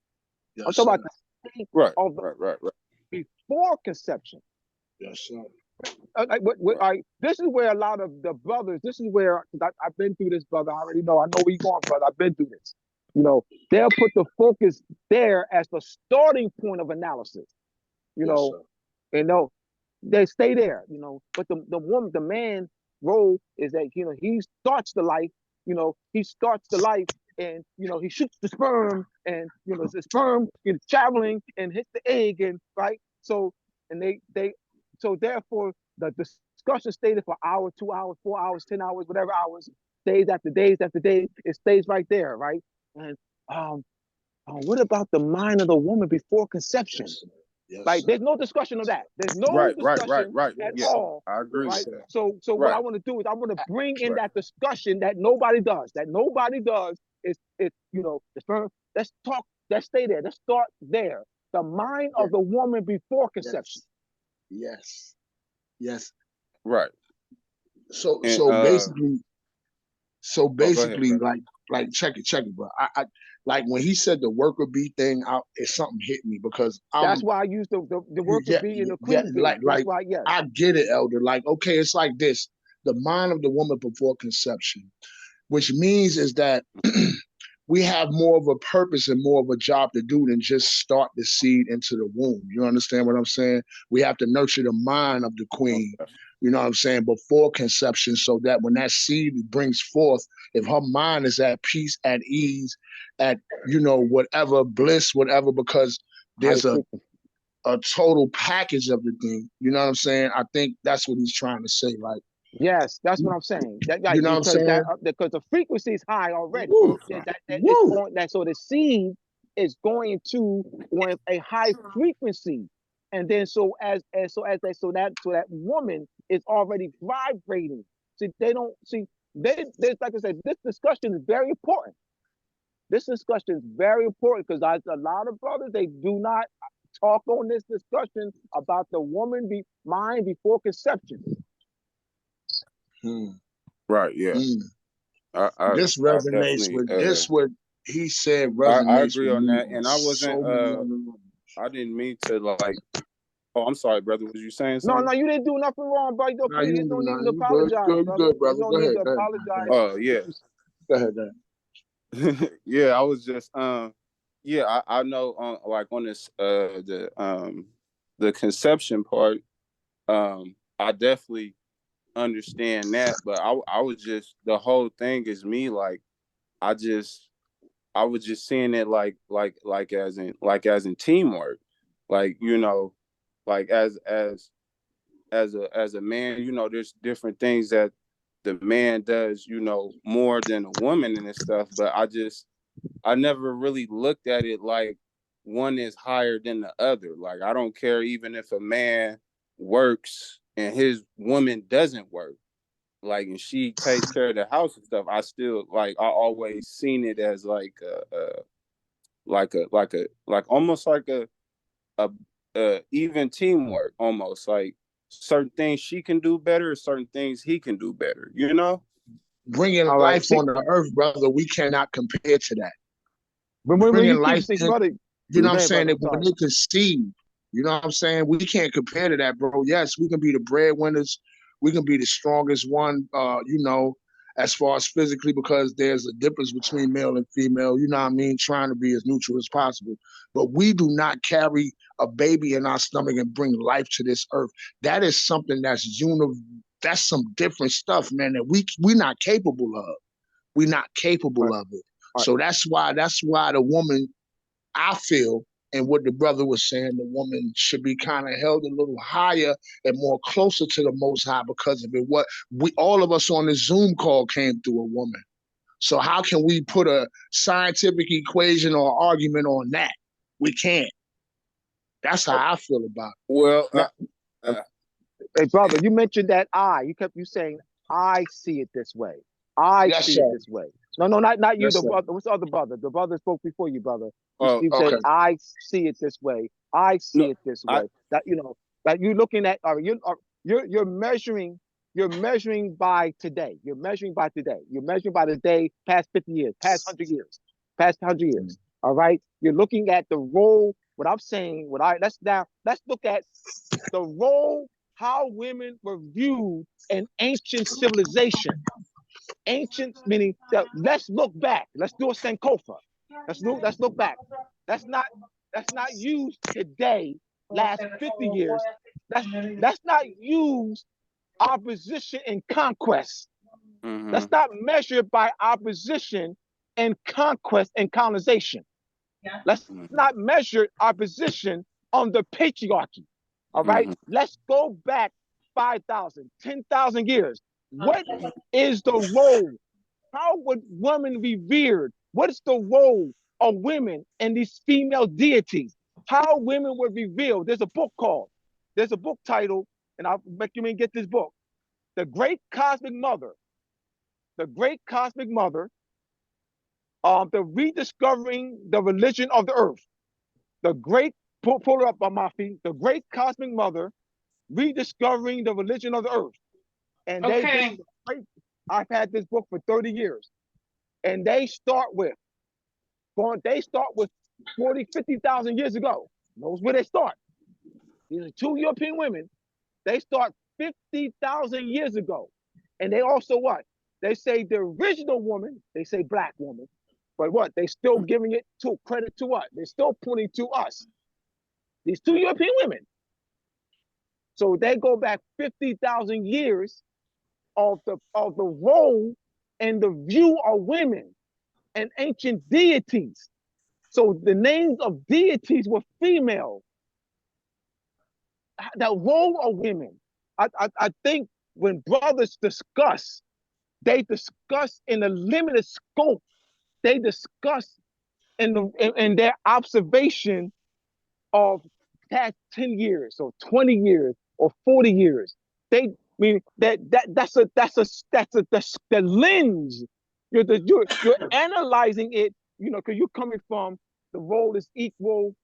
Yes, I'm talking sir. about the state Right, of the right. before conception. Yes, sir. This is where a lot of the brothers, this is where, I've been through this, brother. I already know. I know where you're going, brother. I've been through this. You know, they'll put the focus there as the starting point of analysis. You Yes, know, sir. and no, they stay there. You know, but the woman, the man role is that he starts the life. You know, he starts the life, and he shoots the sperm, and the sperm is traveling and hits the egg, and right. So and they so therefore the discussion stayed for hour, 2 hours, 4 hours, 10 hours, whatever hours, days after days after days. It stays right there, right? And what about the mind of the woman before conception? Yes, sir. Yes, Like, sir. there's no discussion of that. There's no Right. discussion at Yeah, all, I agree. right? Sir. So what Right, I want to do is I want to bring in right. that discussion that nobody does. Is the sperm. Let's stay there. Let's start there. The mind Yeah. of the woman before conception. Yes. Yes. Right. So And so basically, go ahead, brother. like check it, bro. I like when he said the worker bee thing, it's something hit me because That's why I use the worker bee and the queen bee. That's why, yes. I get it, elder. Like, okay, it's like this: the mind of the woman before conception, which means is that we have more of a purpose and more of a job to do than just start the seed into the womb. You understand what I'm saying? We have to nurture the mind of the queen, you know what I'm saying, before conception, so that when that seed brings forth, if her mind is at peace, at ease, at, whatever bliss, whatever, because there's a total package of the thing. You know what I'm saying? I think that's what he's trying to say. Like, Yes, that's what I'm saying. you know what I'm saying? Because the frequency is high already. Woo, That is woo. on that. So the seed is going to with a high frequency, and then so that woman is already vibrating. See, they don't see. They like I said, this discussion is very important. This discussion is very important because a lot of brothers, they do not talk on this discussion about the woman mind before conception. Right. Yeah. This I resonates definitely. with this. What he said resonates I agree with on me that, on and I wasn't. so many other levels. I didn't mean to like. Oh, I'm sorry, brother. Was you saying No, something? you didn't do nothing wrong, bro. No, you There's didn't no do need nothing. to You good? apologize, You brother. good, There's brother? no Go need ahead. to Go ahead. apologize. Oh, yeah. Go ahead. Go ahead. Yeah, I was just yeah, I know on like on this the conception part, I definitely understand that, but I was just, the whole thing is me, like I was just seeing it like as in teamwork. Like, like as a man, there's different things that the man does, more than a woman and stuff, but I never really looked at it like one is higher than the other. Like, I don't care even if a man works and his woman doesn't work, like, and she takes care of the house and stuff. I still, like, I always seen it as like like almost like a even teamwork, almost like certain things she can do better, certain things he can do better, Bringing All right. life on the earth, brother, we cannot compare to that. But when Bringing you keep life saying, in, brother, you know what I'm hey, saying? brother, That when they conceive, you know what I'm saying? We can't compare to that, bro. Yes, we can be the breadwinners. We can be the strongest one, as far as physically, because there's a difference between male and female, you know what I mean? Trying to be as neutral as possible. But we do not carry a baby in our stomach and bring life to this earth. That is something that's that's some different stuff, man, that we're not capable of. We're not capable of it. So that's why the woman, I feel, and what the brother was saying, the woman should be kind of held a little higher and more closer to the Most High because of it. What all of us on this Zoom call came through a woman. So how can we put a scientific equation or argument on that? We can't. That's how I feel about it. Well, Now, hey, brother, you mentioned that you saying I see it this way. I Yes, see sir. it this way. No, not you. Yes, The sir. brother. What's the other brother? The brother spoke before you, brother. oh, You Okay. said I see it this way. I see No, it this I way. That that you're looking at. You're measuring. You're measuring by today. You're measuring by today. You're measuring by the day past 50 years, past 100 years, past 100 years. All right. You're looking at the role. What I'm saying. Let's look at the role, how women were viewed in ancient civilization. Ancient meaning that let's look back. Let's do a Sankofa. Let's look back. That's not used today, last 50 years. That's not used our position in conquest. mhm. That's not measured by our position in conquest and colonization. Let's not measure our position on the patriarchy. All right. Mhm. Let's go back 5,000, 10,000 years. What is the role? How would women be revered? What is the role of women and these female deities? How women were revealed? There's a book titled, and I'll make you get this book, The Great Cosmic Mother. The Great Cosmic Mother, the rediscovering the religion of the earth. The great, pull it up on my feet, The Great Cosmic Mother, rediscovering the religion of the earth. And I've had this book for 30 years. And they start with 40, 50,000 years ago. Knows where they start. These are two European women. They start 50,000 years ago. And they also what? They say the original woman, they say black woman, but what? They still giving it to credit to what? They're still pointing to us. These two European women. So they go back 50,000 years of the role and the view of women and ancient deities. So the names of deities were female. The role of women. I think when brothers discuss, they discuss in a limited scope. They discuss in their observation of past 10 years or 20 years or 40 years. They mean that's the lens. You're analyzing it, because you're coming from the role is equal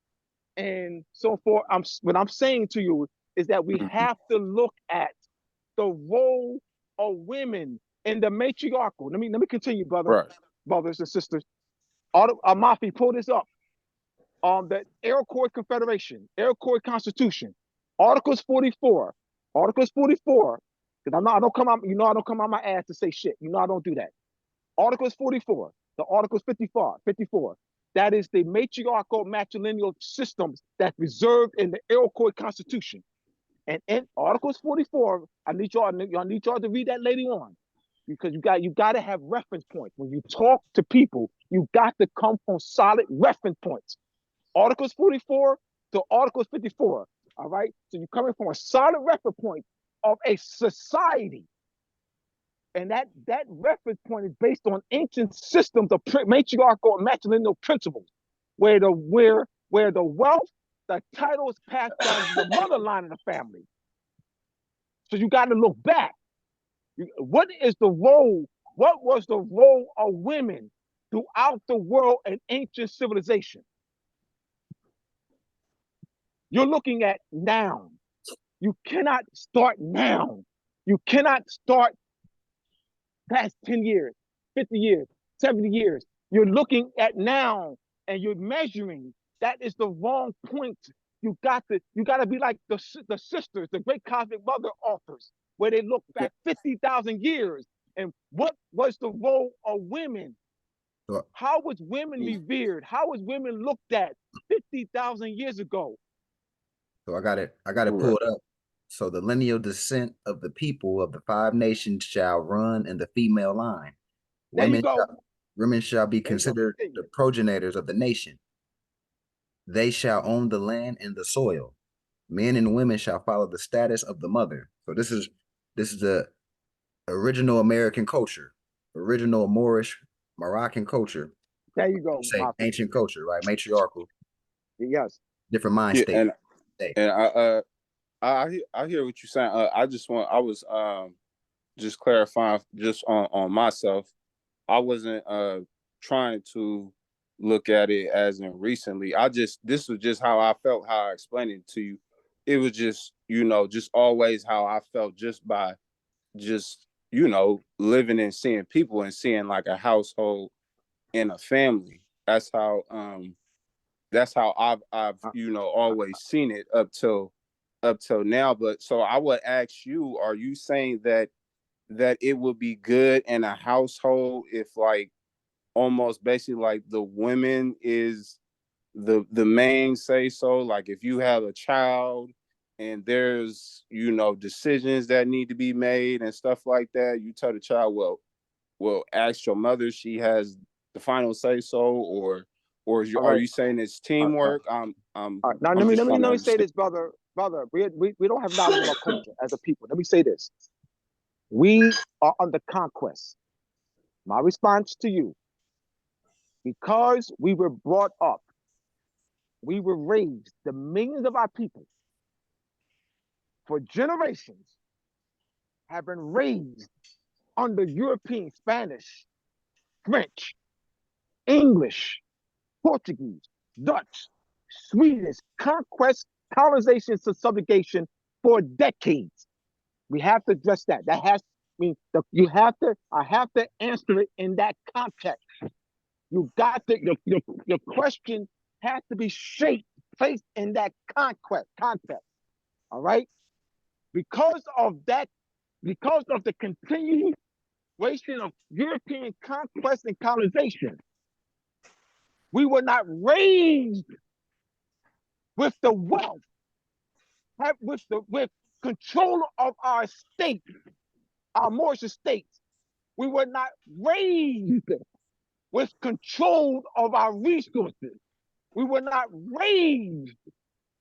and so forth. What I'm saying to you is that we have to look at the role of women in the matriarchal. Let me continue, Right. brothers and sisters. Mafi, pull this up. The Iroquois Confederation, Iroquois Constitution, Articles 44. Articles 44, because I don't come out, I don't come out my ass to say shit. I don't do that. Articles 44, the Articles 54. That is the matriarchal matrilineal systems that's reserved in the Iroquois Constitution. And in Articles 44, I need y'all to read that later on. Because you got to have reference points. When you talk to people, you got to come from solid reference points. Articles 44 to Articles 54. All right. So you're coming from a solid reference point of a society. And that reference point is based on ancient systems of matriarchal and matrilineal principles, where the wealth, the title is passed down to the mother line of the family. So you got to look back. What is the role? What was the role of women throughout the world in ancient civilization? You're looking at now. You cannot start now. You cannot start past 10 years, 50 years, 70 years. You're looking at now and you're measuring. That is the wrong point. You got to be like the sisters, the great cosmic mother authors, where they look back 50,000 years. And what was the role of women? How was women revered? How was women looked at 50,000 years ago? So I got it pulled up. So the lineal descent of the people of the 5 nations shall run in the female line. Women shall be considered the progenitors of the nation. They shall own the land and the soil. Men and women shall follow the status of the mother. So this is the original American culture, original Moorish Moroccan culture. There you go. Say ancient culture, right? Matriarchal. Yes. Different mind Yeah, state. and I hear what you're saying. I was just clarifying just on myself. I wasn't trying to look at it as in recently. This was just how I felt, how I explained it to you. It was just, just always how I felt just by just, living and seeing people and seeing like a household and a family. That's how I've always seen it up till now. But so I would ask you, are you saying that it would be good in a household if like almost basically like the women is the main say so, like if you have a child and there's decisions that need to be made and stuff like that, you tell the child, well ask your mother, she has the final say so, or are you saying it's teamwork? Now let me say this, brother. We don't have knowledge of our culture as a people. Let me say this. We are under conquest. My response to you, because we were brought up, we were raised, the millions of our people for generations have been raised under European, Spanish, French, English, Portuguese, Dutch, Swedish, conquest, colonization, subjugation for decades. We have to address that. I have to answer it in that context. You got to, your question has to be shaped, placed in that context. All right? Because of the continuation of European conquest and colonization, we were not raised with the wealth, with control of our state, our Moorish states. We were not raised with control of our resources. We were not raised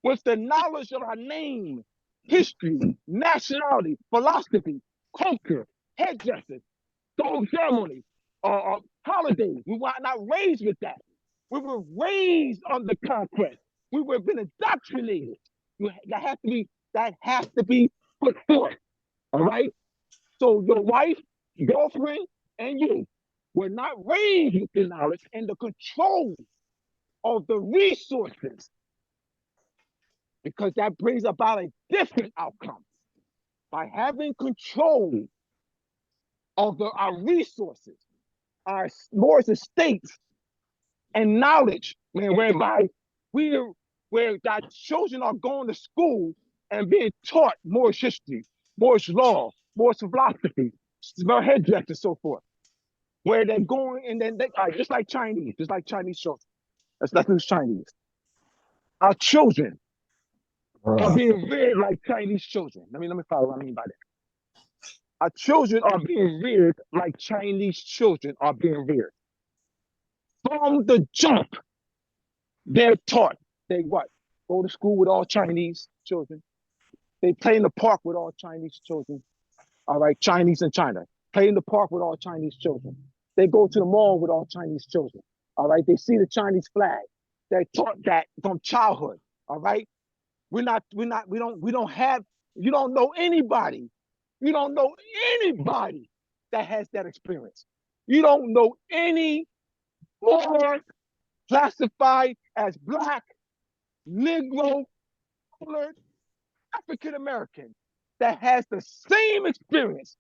with the knowledge of our name, history, nationality, philosophy, culture, headdresses, solemn ceremonies, holidays. We were not raised with that. We were raised under conquest. We were been indoctrinated. That has to be put forth. All right. So your wife, girlfriend, and you were not raised with the knowledge and the control of the resources, because that brings about a different outcome. By having control of our resources, our more estates, and knowledge, man, whereby where our children are going to school and being taught Moorish history, Moorish law, Moorish philosophy, headdress, and so forth. Where they're going and then just like Chinese children. Let's use Chinese. Our children are being reared like Chinese children. Let me follow what I mean by that. Our children are being reared like Chinese children are being reared. From the jump, they're taught. They what? Go to school with all Chinese children. They play in the park with all Chinese children. All right, Chinese in China. Play in the park with all Chinese children. They go to the mall with all Chinese children. All right, they see the Chinese flag. They're taught that from childhood. All right, we don't have. You don't know anybody. You don't know anybody that has that experience. You don't know any more classified as Black, Negro, colored, African American that has the same experience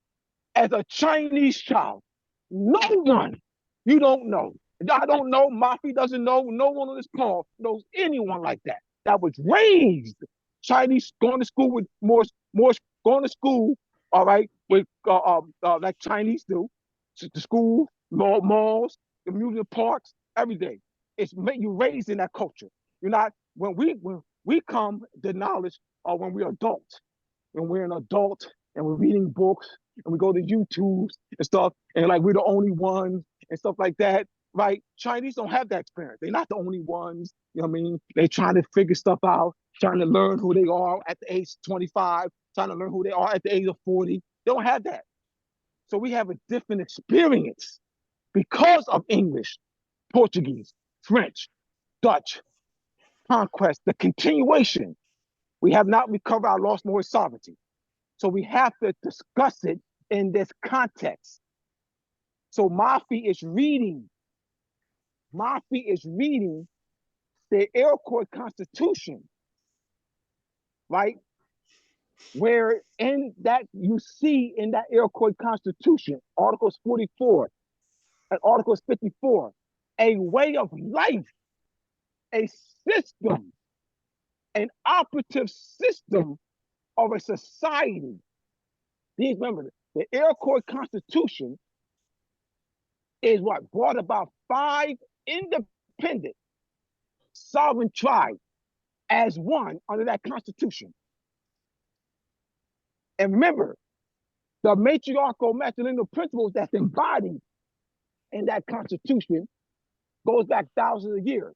as a Chinese child. No one. You don't know. I don't know. Mafi doesn't know. No one on this call knows anyone like that. That was raised Chinese, going to school with more going to school. All right, with like Chinese do, the school, malls, amusement parks, everything. It's you raised in that culture. You're not when we come the knowledge of when we're adults. When we're an adult and we're reading books and we go to YouTube and stuff, and like we're the only ones and stuff like that, right? Chinese don't have that experience. They're not the only ones. You know what I mean? They're trying to figure stuff out, trying to learn who they are at the age 25, trying to learn who they are at the age of 40. They don't have that. So we have a different experience because of English, Portuguese, French, Dutch, conquest, the continuation. We have not recovered our lost Moorish sovereignty. So we have to discuss it in this context. So Mafi is reading the Iroquois Constitution, right? Where in that you see in that Iroquois Constitution, Articles 44 and Articles 54, a way of life, a system, an operative system of a society. Please remember, the Iroquois Constitution is what brought about 5 independent sovereign tribes as one under that Constitution. And remember, the matriarchal matrilineal principles that's embodied in that Constitution goes back thousands of years.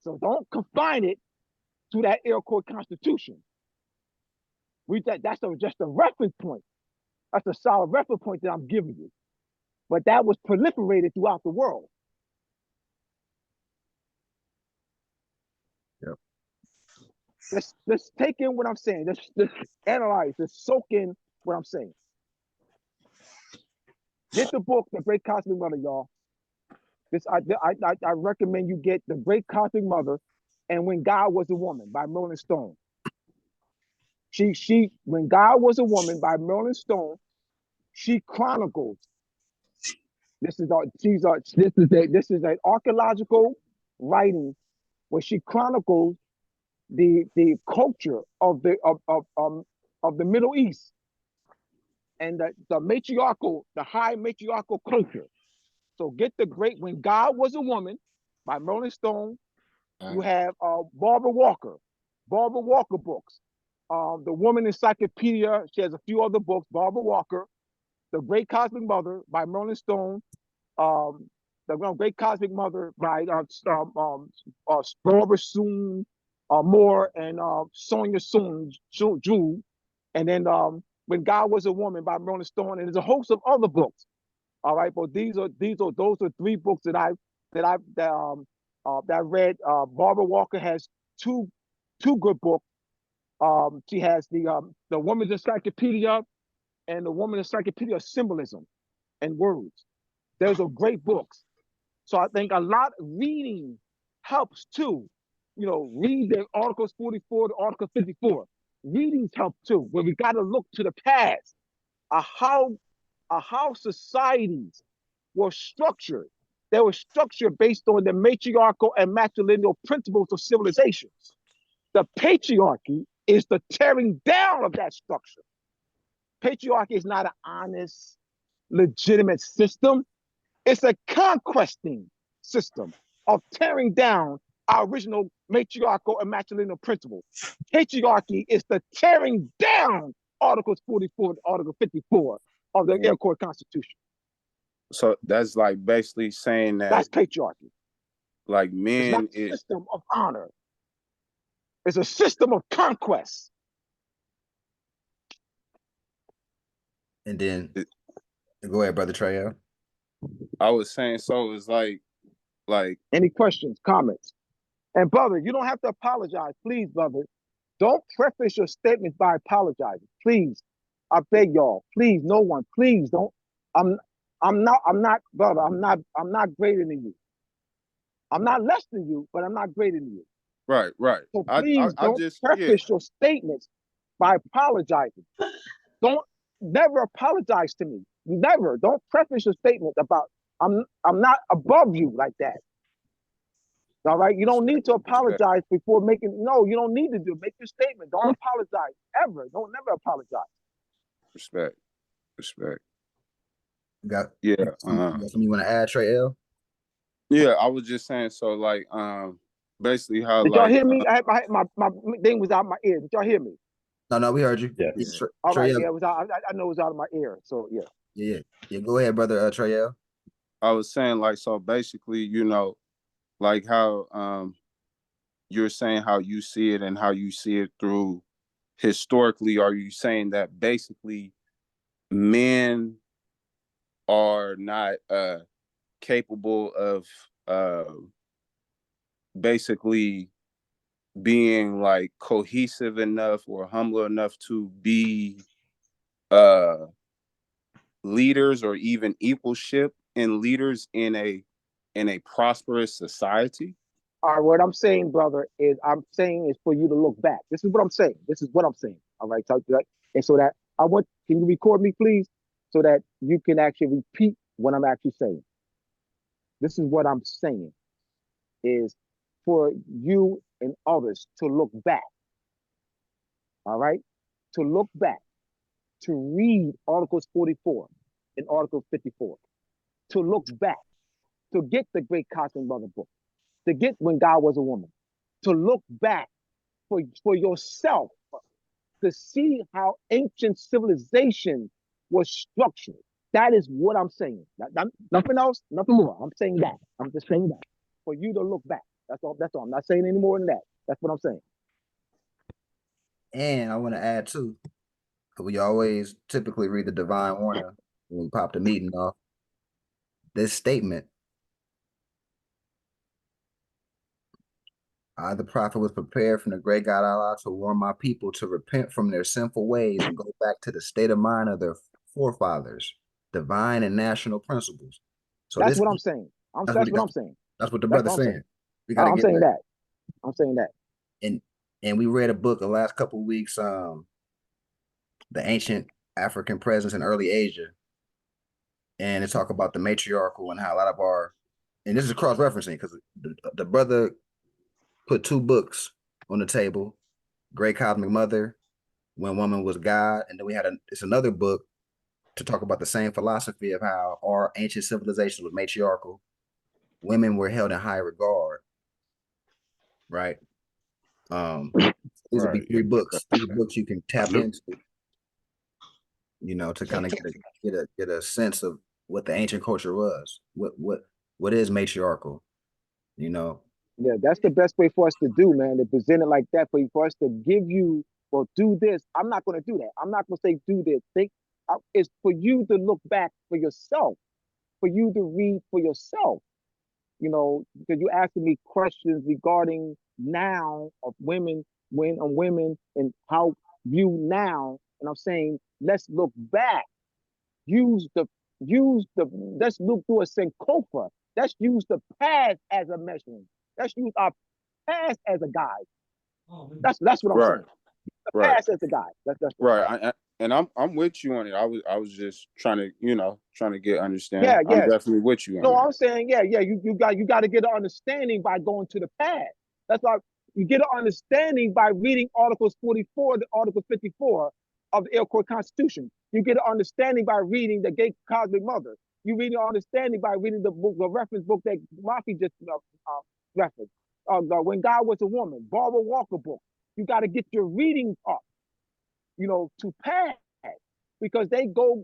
So don't confine it to that Iroquois Constitution. That's just a reference point. That's a solid reference point that I'm giving you. But that was proliferated throughout the world. Yep. Let's take in what I'm saying. Let's analyze, let's soak in what I'm saying. Get the book, The Great Cosmic Mother, y'all. I recommend you get The Great Cosmic Mother and When God Was a Woman by Merlin Stone. When God Was a Woman by Merlin Stone, she chronicles. This is an archaeological writing where she chronicles the culture of the Middle East and the high matriarchal culture. So get When God Was a Woman by Merlin Stone. You have Barbara Walker books. The Woman Encyclopedia. She has a few other books. Barbara Walker, The Great Cosmic Mother by Merlin Stone. The Great Cosmic Mother by Barbara Soon Moore and Sonia Soon Jewel. And then When God Was a Woman by Merlin Stone. And there's a host of other books. All right, but those are 3 books that I read. Barbara Walker has two good books. She has the Woman's Encyclopedia and the Woman's Encyclopedia of Symbolism and Words. Those are great books. So I think a lot of reading helps too. Read the Articles 44 to Article 54. Readings help too, where we got to look to the past, how societies were structured. They were structured based on the matriarchal and matrilineal principles of civilizations. The patriarchy is the tearing down of that structure. Patriarchy is not an honest, legitimate system. It's a conquesting system of tearing down our original matriarchal and matrilineal principles. Patriarchy is the tearing down Articles 44 to Article 54 of the Iroquois Constitution. So that's like basically saying that that's patriarchy. Like men, it's not a system of honor. It's a system of conquest. And then, go ahead, Brother Trail. I was saying, so it's like any questions, comments, and brother, you don't have to apologize, please, brother. Don't preface your statements by apologizing, please. I beg y'all, please, no one, please don't. I'm not, brother. I'm not greater than you. I'm not less than you, but I'm not greater than you. Right. So please don't preface your statements by apologizing. Never apologize to me. Never. Don't preface your statement about I'm not above you like that. All right. You don't need to apologize before making. No, you don't need to make your statement. Don't apologize ever. Don't never apologize. Respect. Got something you want to add, Trey L? Yeah, I was just saying. So like, basically how. Did y'all hear me? My thing was out of my ear. Did y'all hear me? No, we heard you. Yeah. All right. Yeah, it was out. I know it was out of my ear. So yeah. Yeah. Go ahead, brother Trey L. I was saying like, so basically, like how you're saying how you see it and how you see it through historically. Are you saying that basically men are not capable of basically being like cohesive enough or humble enough to be leaders or even equalship in leaders in a prosperous society? All right, what I'm saying, brother, is I'm saying is for you to look back. This is what I'm saying. This is what I'm saying. All right, so that, and so that I want. Can you record me, please, so that you can actually repeat what I'm actually saying. This is what I'm saying is for you and others to look back. All right, to look back, to read Articles 44 and Article 54, to look back, to get the Great Cosmic Mother book, to get When God Was a Woman, to look back for yourself, to see how ancient civilization was structured. That is what I'm saying. Nothing else, nothing more. I'm saying that. I'm just saying that. For you to look back. That's all. That's all. I'm not saying any more than that. That's what I'm saying. And I want to add too, we always typically read the divine warning when we pop the meeting off. This statement, I, the prophet, was prepared from the great God Allah to warn my people to repent from their sinful ways and go back to the state of mind of their forefathers, divine and national principles. So That's this, what I'm saying. That's what I'm saying. That's what the That's brother's what I'm saying. saying. We got to I'm get saying that. that. I'm saying that. And we read a book the last couple of weeks, the ancient African presence in early Asia, and it talk about the matriarchal and how a lot of our, and this is cross-referencing because the brother put two books on the table: Great Cosmic Mother, When Woman Was God, and then we had it's another book to talk about the same philosophy of how our ancient civilization was matriarchal, women were held in high regard, right? These would be three books you can tap into, you know, to kind of get a sense of what the ancient culture was. What is matriarchal, you know? Yeah, that's the best way for us to do, man, to present it like that, for us to give you, well, do this. I'm not going to do that. I'm not going to say do this. It's for you to look back for yourself, for you to read for yourself, you know, because you're asking me questions regarding now of women, women and how view now. And I'm saying, let's look back. Use the, let's look through a Sankofa. Let's use the past as a measuring. Let's use our past as a guide. That's what I'm saying. The past as a guide. That's right. And I'm with you on it. I was just trying to get understanding. Yeah, I'm definitely with you on no, that. I'm saying, you got to get an understanding by going to the past. That's why you get an understanding by reading Articles 44 to Article 54 of the Iroquois Constitution. You get an understanding by reading the Great Cosmic Mother. You read an understanding by reading the book, the reference book that Mafi just referenced. When God Was a Woman, Barbara Walker book. You got to get your reading up, you know, to pass, because they've done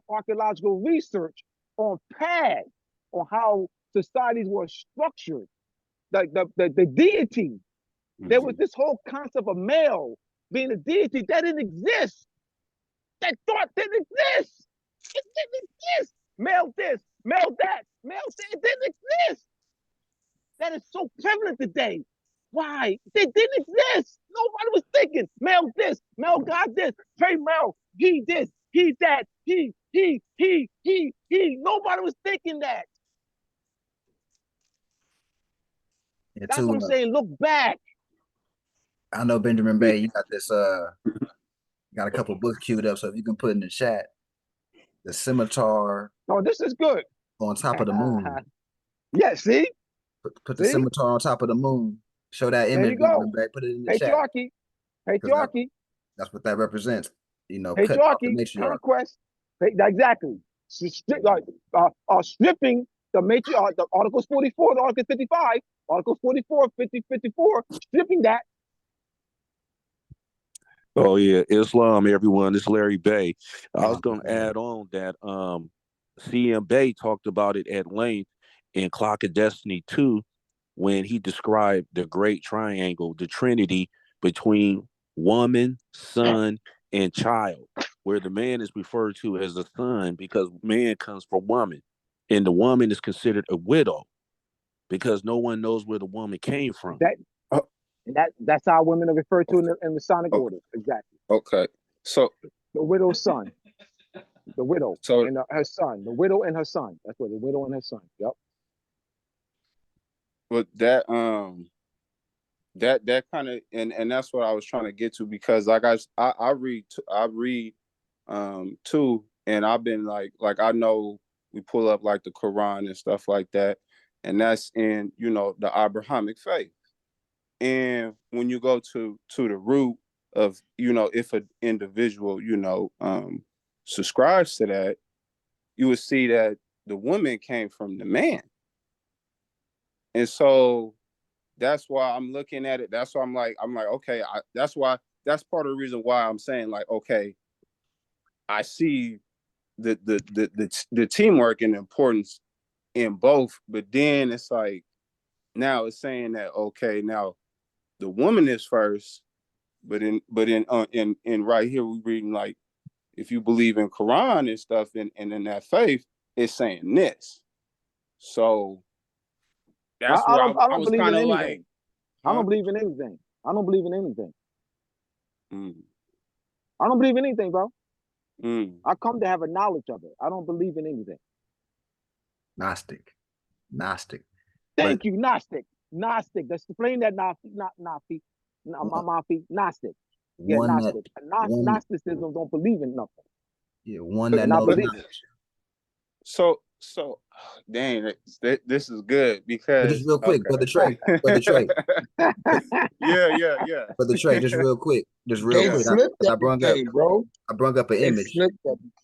archaeological research on past, on how societies were structured, the deity. There was this whole concept of male being a deity that didn't exist. That thought didn't exist. It didn't exist. Male this, male that, male that. It didn't exist. That is so prevalent today. Why? They didn't exist. Nobody was thinking male this, male God this, pray male, he this, he that, he. Nobody was thinking that. Yeah, That's what I'm saying. Look back. I know Benjamin Bay, you got this got a couple books queued up, so if you can put in the chat, The Scimitar. Oh, this is good. On Top of the Moon. Yeah, see? Put the scimitar on top of the moon. Show that image. There you go. Put it in the chat. Patriarchy. That's what that represents. You know, patriarchy, conquest. Exactly. Stripping the the Articles 44, the Article 55, Articles 44, 50, 54, stripping that. Oh yeah, Islam, everyone. This is Larry Bay. I was going to add on that CM Bay talked about it at length in Clock of Destiny 2 when he described the great triangle, the trinity between woman, son, and child, where the man is referred to as the son because man comes from woman. and the woman is considered a widow because no one knows where the woman came from. That's how women are referred to in the Masonic orders. Exactly. Okay. So the widow's son, the widow, so and her son, the widow and her son. That's what the widow and her son. Yep. but that kind of and that's what I was trying to get to, because like I read too, and I've been like I know we pull up like the Quran and stuff like that, and that's in, you know, the Abrahamic faith. And when you go to the root of, you know, if an individual, you know, subscribes to that, you would see that the woman came from the man. And so that's why I'm looking at it. That's why I'm like, okay, that's part of the reason why I'm saying, like, okay, I see the teamwork and the importance in both, but then it's like, now it's saying that, okay, now the woman is first, but in right here we reading, like, if you believe in Quran and stuff and in that faith, it's saying this. So that's why I was kind of like, I don't believe in anything. I don't believe in anything. Mm. I don't believe in anything, bro. Mm. I come to have a knowledge of it. I don't believe in anything. Gnostic. Thank you, Gnostic. Let's explain that, Nafi. Gnostic. Yeah, Gnostic. Gnosticism don't believe in nothing. Yeah, one that knows knowledge. So dang, this is good, because but just real quick, Brother Trey. yeah. Brother Trey, just real quick. I brung up an image. You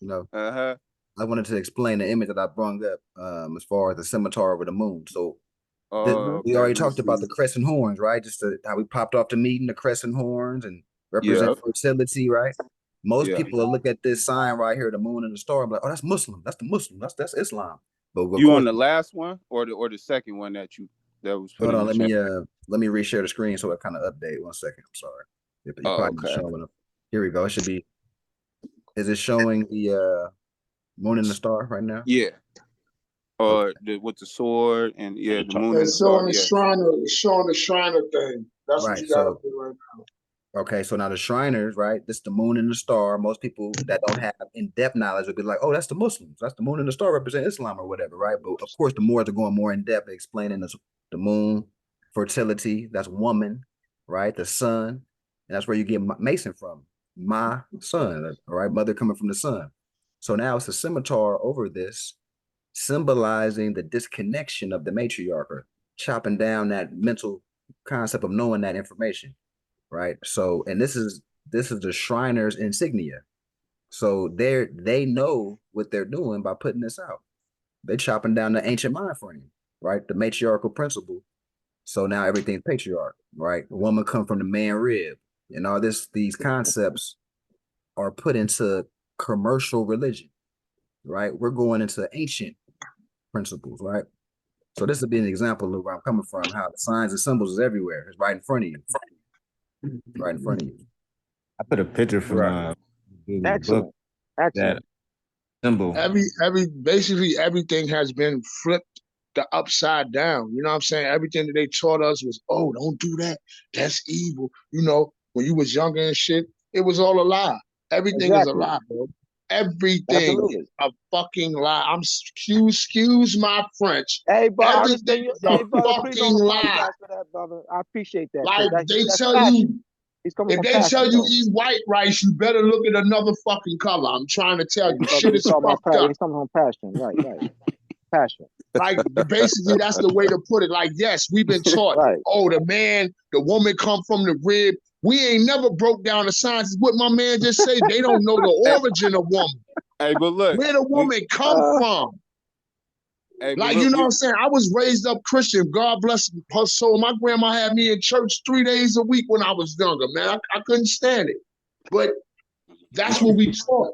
know, I wanted to explain the image that I brung up as far as the scimitar over the moon. So we already talked about the crescent horns, right? Just how we popped off the meeting, the crescent horns, and represent fertility, right? Most people will look at this sign right here, the moon and the star, and be like, oh, that's Muslim. That's the Muslim. That's Islam. But you on the last one or the second one that was put? Hold on, let me reshare the screen so it kind of update. 1 second. I'm sorry. Probably showing up. Here we go. It should be. Is it showing the moon and the star right now? Yeah. Or with the sword and the moon. It's showing the Shriner thing. That's right, what you gotta do right now. Okay, so now the Shriners, right? This is the moon and the star. Most people that don't have in-depth knowledge would be like, oh, that's the Muslims. That's the moon and the star represent Islam or whatever, right? But of course, the more they're going more in-depth, explaining the moon, fertility, that's woman, right? The sun, and that's where you get Mason from. My son, all right? Mother coming from the sun. So now it's a scimitar over this, symbolizing the disconnection of the matriarch, or chopping down that mental concept of knowing that information. Right. So, and this is the Shriners insignia. So they know what they're doing by putting this out. They're chopping down the ancient mind frame, right? The matriarchal principle. So now everything's patriarch, right? The woman come from the man rib, and all these concepts are put into commercial religion, right? We're going into ancient principles, right? So this would be an example of where I'm coming from, how the signs and symbols is everywhere. It's right in front of you. Right in front of you. I put a picture from Excellent. That symbol. Basically everything has been flipped the upside down. You know what I'm saying? Everything that they taught us was, oh, don't do that. That's evil. You know, when you was younger and shit, it was all a lie. Everything is a lie, bro. Everything is a fucking lie. Excuse my French. Hey, bro, everything is a fucking lie. For that, brother. I appreciate that. Like they tell you, if they tell you eat white rice, you better look at another fucking color. I'm trying to tell you, shit is fucked up. He's coming from passion, right. Passion. Like basically, that's the way to put it. Like, yes, we've been taught. Right. Oh, the woman come from the rib. We ain't never broke down the science. What my man just said, they don't know the origin of woman. Hey, but look, where the woman come from? Hey, like, look, you know what I'm saying? I was raised up Christian. God bless her soul. My grandma had me in church 3 days a week when I was younger, man. I couldn't stand it. But that's what we taught.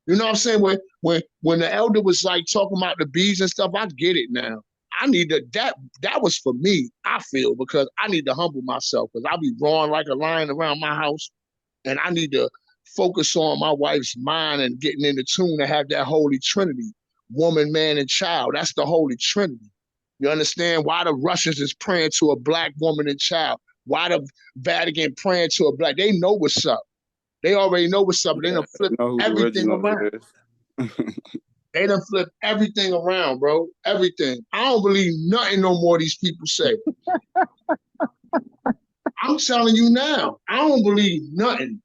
You know what I'm saying? When the elder was like talking about the bees and stuff, I get it now. I need that was for me, I feel, because I need to humble myself, because I be roaring like a lion around my house, and I need to focus on my wife's mind and getting into tune to have that Holy Trinity. woman, man, and child. That's the Holy Trinity. You understand why the Russians is praying to a black woman and child? Why the Vatican praying to a black? They know what's up. They already know what's up. They done flip know who the everything original around. is. They done flip everything around, bro. Everything. I don't believe nothing no more these people say. I'm telling you now, I don't believe nothing.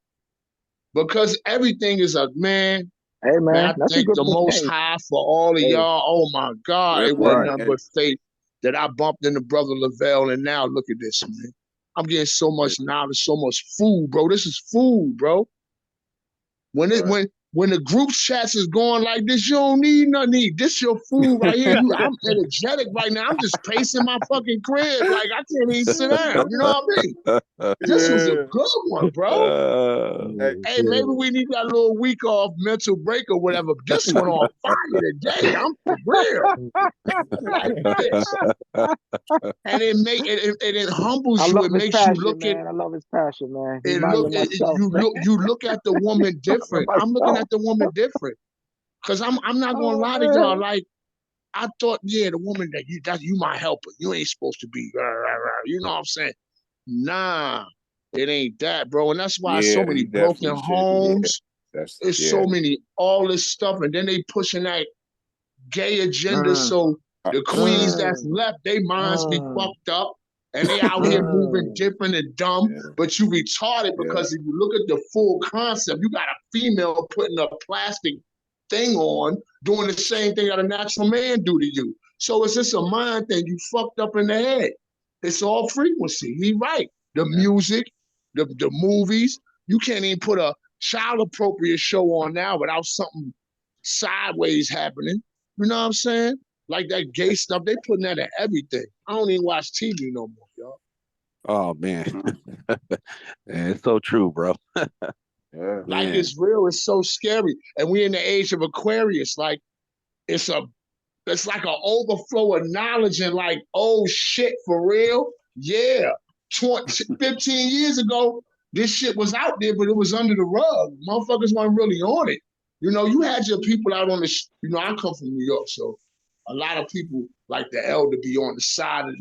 Because everything is a man. Hey, Man, I that's a thank good the point. Most Hey, High for all of hey, y'all. Oh my God, Yeah, it wasn't Right. nothing but fate that I bumped into Brother Lavelle, and now look at this, man. I'm getting so much knowledge, so much food, bro. This is food, bro. When it Right. when the group chats is going like this, you don't need nothing. This your food right here. I'm energetic right now. I'm just pacing my fucking crib. Like I can't even sit down. You know what I mean? This was a Yeah. good one, bro. Hey, Hey, maybe we need that little week off mental break or whatever. This one on fire today. I'm for real. Like this. And it humbles I you. love It his makes you passion, look at man. I love his passion, man. He it reminds me look of it, myself, you man. look at the woman different. I'm looking at the woman different. Cause I'm not gonna Oh, lie to y'all. man. Like I thought, yeah, the woman that you my helper. You ain't supposed to be, you know what I'm saying? Nah, it ain't that, bro. And that's why so yeah, many you broken definitely should. Yeah, homes. that's It's yeah. so many, all this stuff, and then they pushing that gay agenda. Mm, So the queens that's mm, left, they minds be mm, fucked up, and they out here moving mm. different and dumb. Yeah, But you retarded yeah, because if you look at the full concept, you got a female putting a plastic thing on, doing the same thing that a natural man do to you. So it's just a mind thing. You fucked up in the head. It's all frequency. He right. The yeah. music, the movies. You can't even put a child appropriate show on now without something sideways happening. You know what I'm saying? Like that gay stuff, they putting that in everything. I don't even watch TV no more, y'all. Oh man. Yeah, it's so true, bro. Yeah. Like Man. it's real, it's so scary. And we in the age of Aquarius. Like it's like an overflow of knowledge and like, oh shit, for real? Yeah. 15 years ago, this shit was out there, but it was under the rug. Motherfuckers weren't really on it. You know, you had your people out on the, I come from New York, so a lot of people like the elder be on the side of,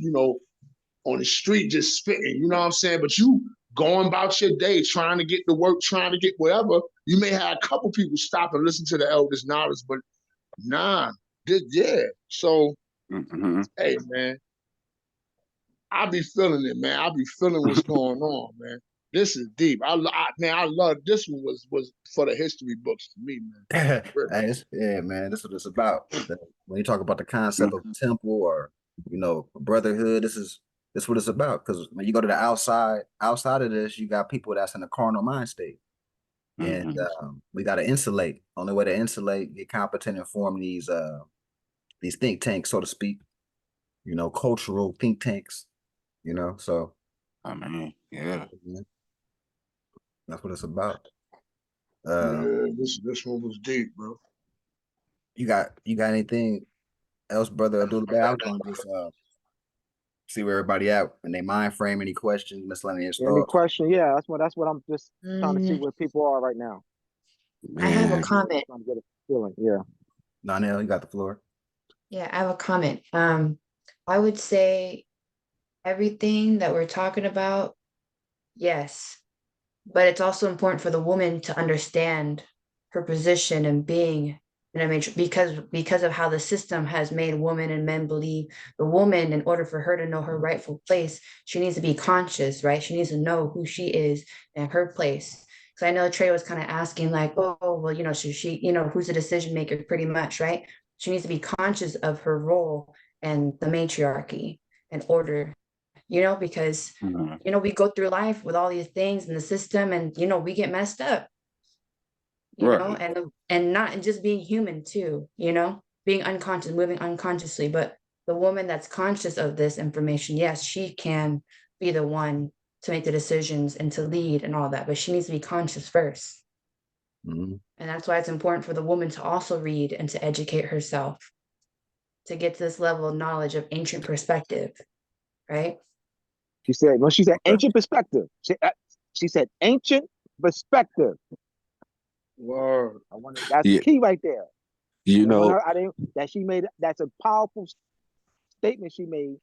on the street just spitting, you know what I'm saying? But you going about your day, trying to get to work, trying to get whatever, you may have a couple people stop and listen to the elder's knowledge, but nah, yeah. So, hey, man, I be feeling it, man. I be feeling what's going on, man. This is deep. I love this one was for the history books to me, man. Yeah, man, that's what it's about. When you talk about the concept of temple or brotherhood, this is what it's about. Because when you go to the outside of this, you got people that's in a carnal mind state, and we got to insulate. Only way to insulate, get competent and form these think tanks, so to speak. Cultural think tanks. So I mean, yeah. that's what it's about. Yeah, this one was deep, bro. You got anything else, Brother Abdullah Bey? I was gonna just see where everybody at in their mind frame, any questions, miscellaneous Any thoughts. question? Yeah, that's what I'm just trying to see where people are right now. I have a Man. comment. Trying to get a feeling. Yeah. Donnell, you got the floor. Yeah, I have a comment. I would say everything that we're talking about, yes, but it's also important for the woman to understand her position and being in a matrix because of how the system has made women and men believe the woman, in order for her to know her rightful place, she needs to be conscious, right? She needs to know who she is and her place. Because I know Trey was kind of asking, like, oh, well, should she, who's the decision maker, pretty much, right? She needs to be conscious of her role and the matriarchy and order, because we go through life with all these things in the system, and we get messed up, Right. and not just being human too, being unconscious, moving unconsciously. But the woman that's conscious of this information, yes, she can be the one to make the decisions and to lead and all that, but she needs to be conscious first. And that's why it's important for the woman to also read and to educate herself, to get to this level of knowledge of ancient perspective, right? She said ancient perspective. She said ancient perspective. Word. That's Yeah. key right there. You know, I didn't that she made. That's a powerful statement she made.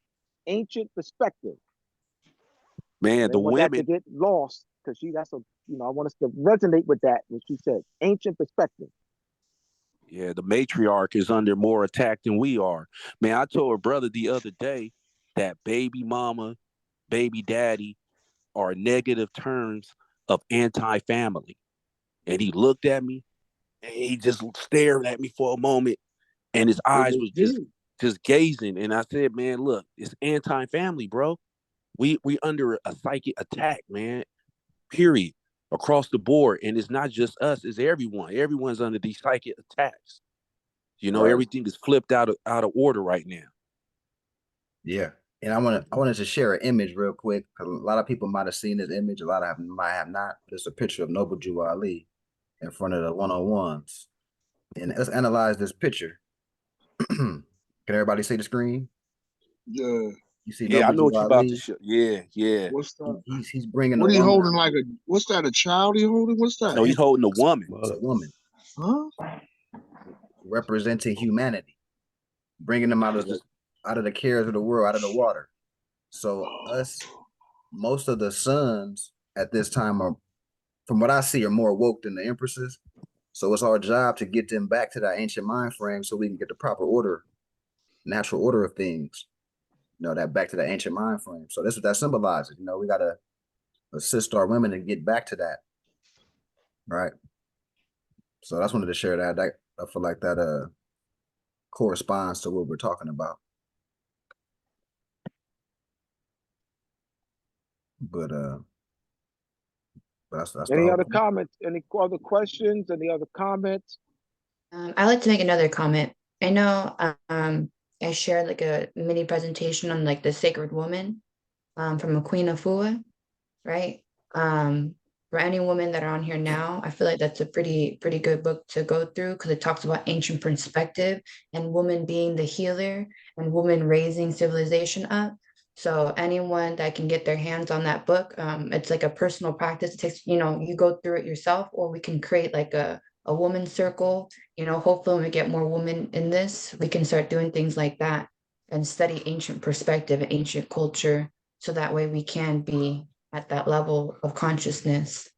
Ancient perspective. I man, the didn't want that to women, get lost because that's a I want us to resonate with that what she said. Ancient perspective. yeah, the matriarch is under more attack than we are. Man, I told her brother the other day that baby mama, baby daddy are negative terms of anti-family. And he looked at me and he just stared at me for a moment and his eyes was just gazing. And I said, man, look, it's anti-family, bro. We under a psychic attack, man. Period. Across the board. And it's not just us, it's everyone. Everyone's under these psychic attacks. Right. Everything is flipped out of order right now. Yeah. And I wanted to share an image real quick because a lot of people might have seen this image, a lot of them might have not. It's a picture of Noble Jew Ali in front of the one-on-ones. And let's analyze this picture. Can everybody see the screen? Yeah. You see Yeah, I Noble know Jew what you about Ali? to show. Yeah. What's that? He's bringing What a are you woman holding? out. Like what's that? A child he holding? What's that? No, he's holding a woman. It's a woman Huh? representing humanity, bringing them out of the cares of the world, out of the water. So most of the sons at this time are, from what I see, are more woke than the empresses. So it's our job to get them back to that ancient mind frame so we can get the proper order, natural order of things. That back to the ancient mind frame. So that's what that symbolizes. We gotta assist our women to get back to that. Right. So I just wanted to share that. I feel like that corresponds to what we're talking about. But that's Any other comments? Any other questions? Any other comments? I'd like to make another comment. I know I shared like a mini presentation on like the sacred woman from a Queen Afua, right? For any women that are on here now, I feel like that's a pretty good book to go through because it talks about ancient perspective and woman being the healer and woman raising civilization up. So anyone that can get their hands on that book, it's like a personal practice. It takes, you go through it yourself, or we can create like a woman circle. Hopefully when we get more women in this, we can start doing things like that and study ancient perspective and ancient culture. So that way we can be at that level of consciousness.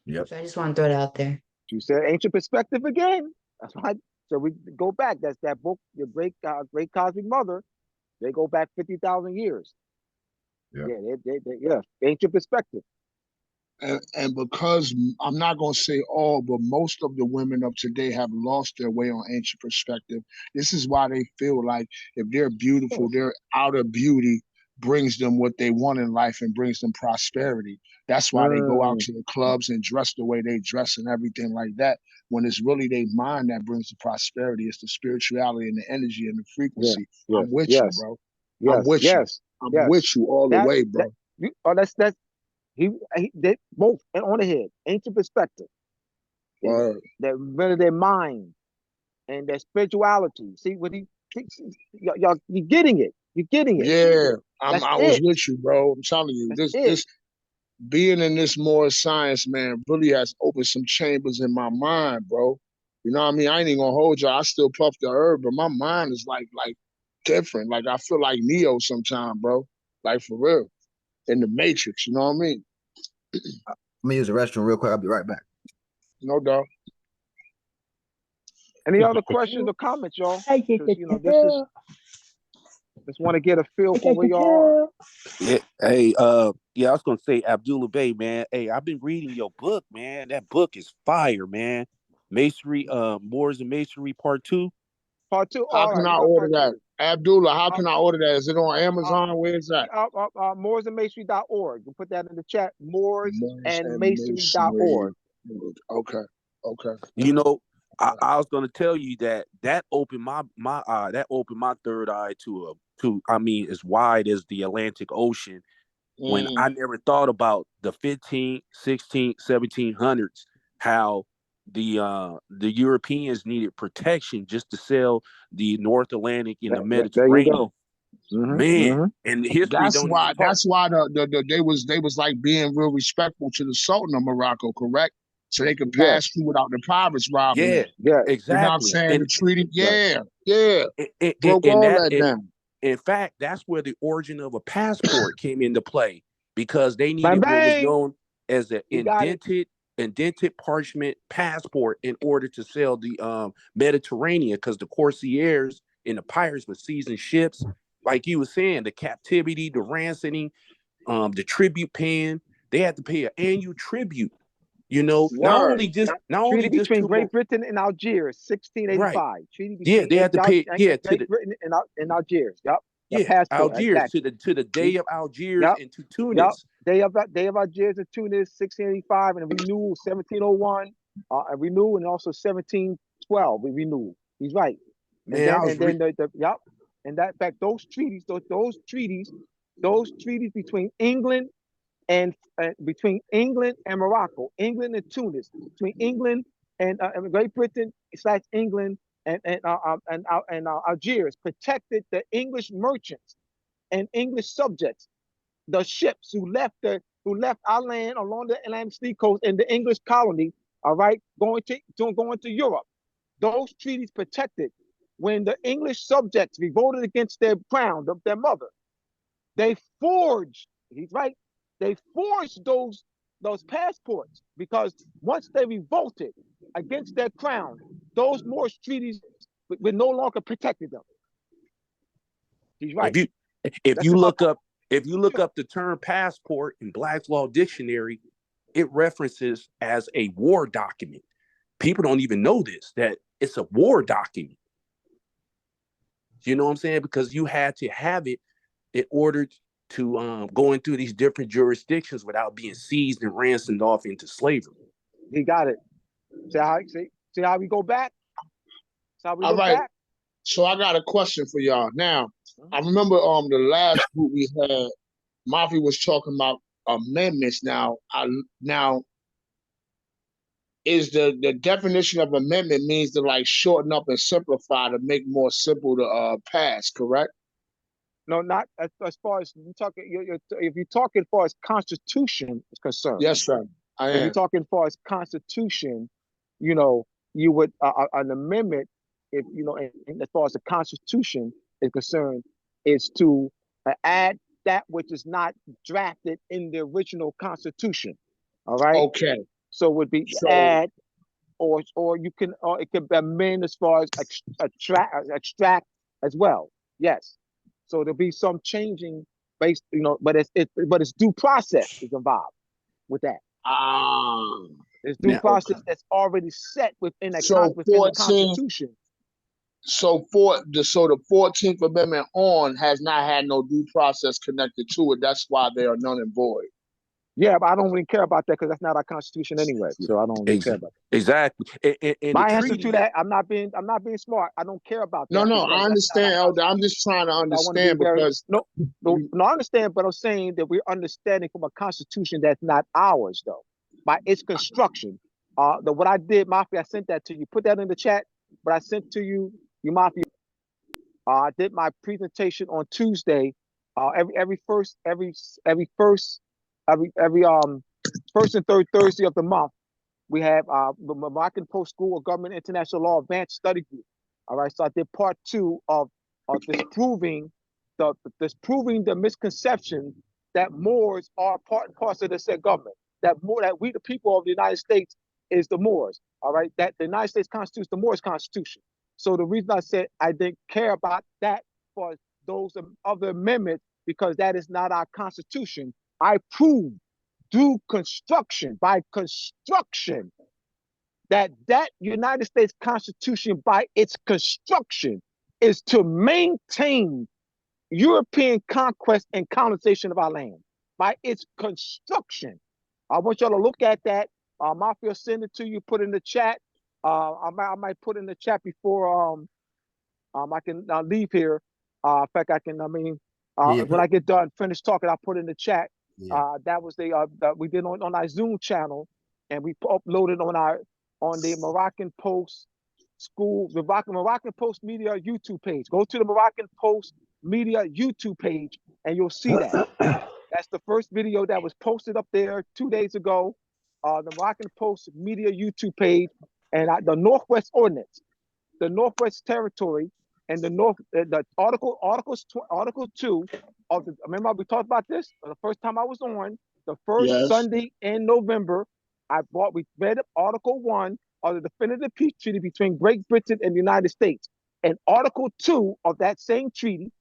Yep. So I just want to throw it out there. You said ancient perspective again. That's why. So we go back. That's that book, your great cosmic mother. They go back 50,000 years. Yep. Yeah, ancient perspective. And because I'm not going to say all, but most of the women of today have lost their way on ancient perspective. This is why they feel like if they're beautiful, their outer beauty brings them what they want in life and brings them prosperity. That's why they go out to the clubs and dress the way they dress and everything like that. When it's really their mind that brings the prosperity, it's the spirituality and the energy and the frequency. Yeah, I'm with you, bro. I'm with you. I'm with you all the way, bro. That's they both on the head. Ancient perspective. Their mind and their spirituality. See what y'all, you're getting it. You're getting it. Yeah, I was with you, bro. I'm telling you, this being in this more science, man, really has opened some chambers in my mind, bro. You know what I mean? I ain't even gonna hold you. I still puff the herb, but my mind is like different. Like I feel like Neo sometimes, bro. Like for real. In the Matrix, you know what I mean? I'm gonna use the restroom real quick. I'll be right back. No doubt. Any other questions or comments, y'all? Just want to get a feel for where y'all are. Yeah, hey, I was gonna say, Abdullah Bey, man. Hey, I've been reading your book, man. That book is fire, man. Masonry, Moors and Masonry Part 2. Part 2. How can I order that? Abdullah, how can I order that? Is it on Amazon? Where is that? Moorsandmasonry.org. We'll put that in the chat. Moorsandmasonry.org. Okay. I was gonna tell you that opened my third eye to as wide as the Atlantic Ocean. When I never thought about the 15, 16, 1700s, how the Europeans needed protection just to sail the North Atlantic and the Mediterranean. Man, and history that's don't why even talk. they was like being real respectful to the Sultan of Morocco, correct? so they could Yeah, pass through without the pirates robbing Yeah, them. yeah, You know what I'm exactly. saying? The treaty, right. yeah, broke And all that, that down. in fact, that's where the origin of a passport came into play, because they Bang needed what was bang. known as an You got it. indented parchment passport in order to sail the Mediterranean, because the corsairs and the pirates were seizing ships, like you were saying, the captivity, the ransoming, the tribute paying. They had to pay an annual tribute. Word. Not Treaty only just between to Great Britain and Algiers, right. 1685. Treaty Yeah, between they had to pay. Yeah, to Great the Britain and Algiers. Yep. The yeah passport. Algiers, Exactly. to the day of Algiers Yep. and to Yep. Tunis. Day of Algiers and Tunis, 1685, and a renewal 1701, a renewal, and also 1712 we renewed. He's right. And Man, then I was the yep. And that in fact those treaties, those treaties between England and Morocco, England and Tunis, between England and Great Britain / England and Algiers protected the English merchants and English subjects, the ships who left our land along the Atlantic Sea coast in the English colony. All right, going to Europe. Those treaties protected when the English subjects revolted against their crown, their mother. They forged. He's right. They forged those passports because once they revolted against their crown, those Moorish treaties were no longer protected them. He's right. If That's you about look up the term passport in Black's Law Dictionary, it references as a war document. People don't even know this, that it's a war document. You know what I'm saying? Because you had to have it in order to go into these different jurisdictions without being seized and ransomed off into slavery. He got it. See how we go back? See how we All look right. back? So I got a question for y'all. Now, I remember the last group we had, Mafia was talking about amendments. Now is the definition of amendment means to like shorten up and simplify to make more simple to pass, correct? No, not as far as you talking. If you're talking as far as Constitution is concerned. Yes, sir. I If you're am. talking as far as Constitution, you would an amendment. If as far as the Constitution is concerned, is to add that which is not drafted in the original Constitution. All right. Okay. So it would be So add, or it can amend as far as extract as well. Yes. So there'll be some changing based, but it's due process is involved with that. There's due process okay. that's already set within So within the 14. Constitution. So the 14th Amendment on has not had no due process connected to it. That's why they are none and void. Yeah, but I don't really care about that because that's not our Constitution anyway. So I don't really care about that. Exactly. And My the answer to treaty, that, I'm not being smart. I don't care about No, that no, because I that's not understand, our Elder. I'm Constitution. just trying to So I want to be understand very because no, I understand, but I'm saying that we're understanding from a Constitution that's not ours though, by its construction. What I did, Mafia, I sent that to you. Put that in the chat. But I sent to you, Mafia. I did my presentation on Tuesday. Every first and third Thursday of the month, we have the Moroccan Post School of Government International Law Advanced Study Group. All right, so I did part 2 of disproving the misconception that Moors are part and parcel of the said government. That we the people of the United States is the Moors. All right, that the United States Constitution is the Moors Constitution. So the reason I said I didn't care about that for those other amendments because that is not our Constitution. I proved through construction, by construction, that United States Constitution, by its construction, is to maintain European conquest and colonization of our land. By its construction. I want y'all to look at that. Mafia, send it to you, put in the chat. I might put in the chat before I can leave here. In fact, I can. When I get done, finish talking, I'll put in the chat. That was we did on our Zoom channel, and we uploaded on the Moroccan Post School, the Moroccan Post Media YouTube page. Go to the Moroccan Post Media YouTube page, and you'll see that. That's the first video that was posted up there 2 days ago. the Moroccan Post media YouTube page, and the Northwest Ordinance, the Northwest Territory, and the Article 2 of the. Remember we talked about this the first time I was on the first Yes. Sunday in November. We read Article 1 of the Definitive Peace Treaty between Great Britain and the United States, and Article 2 of that same treaty,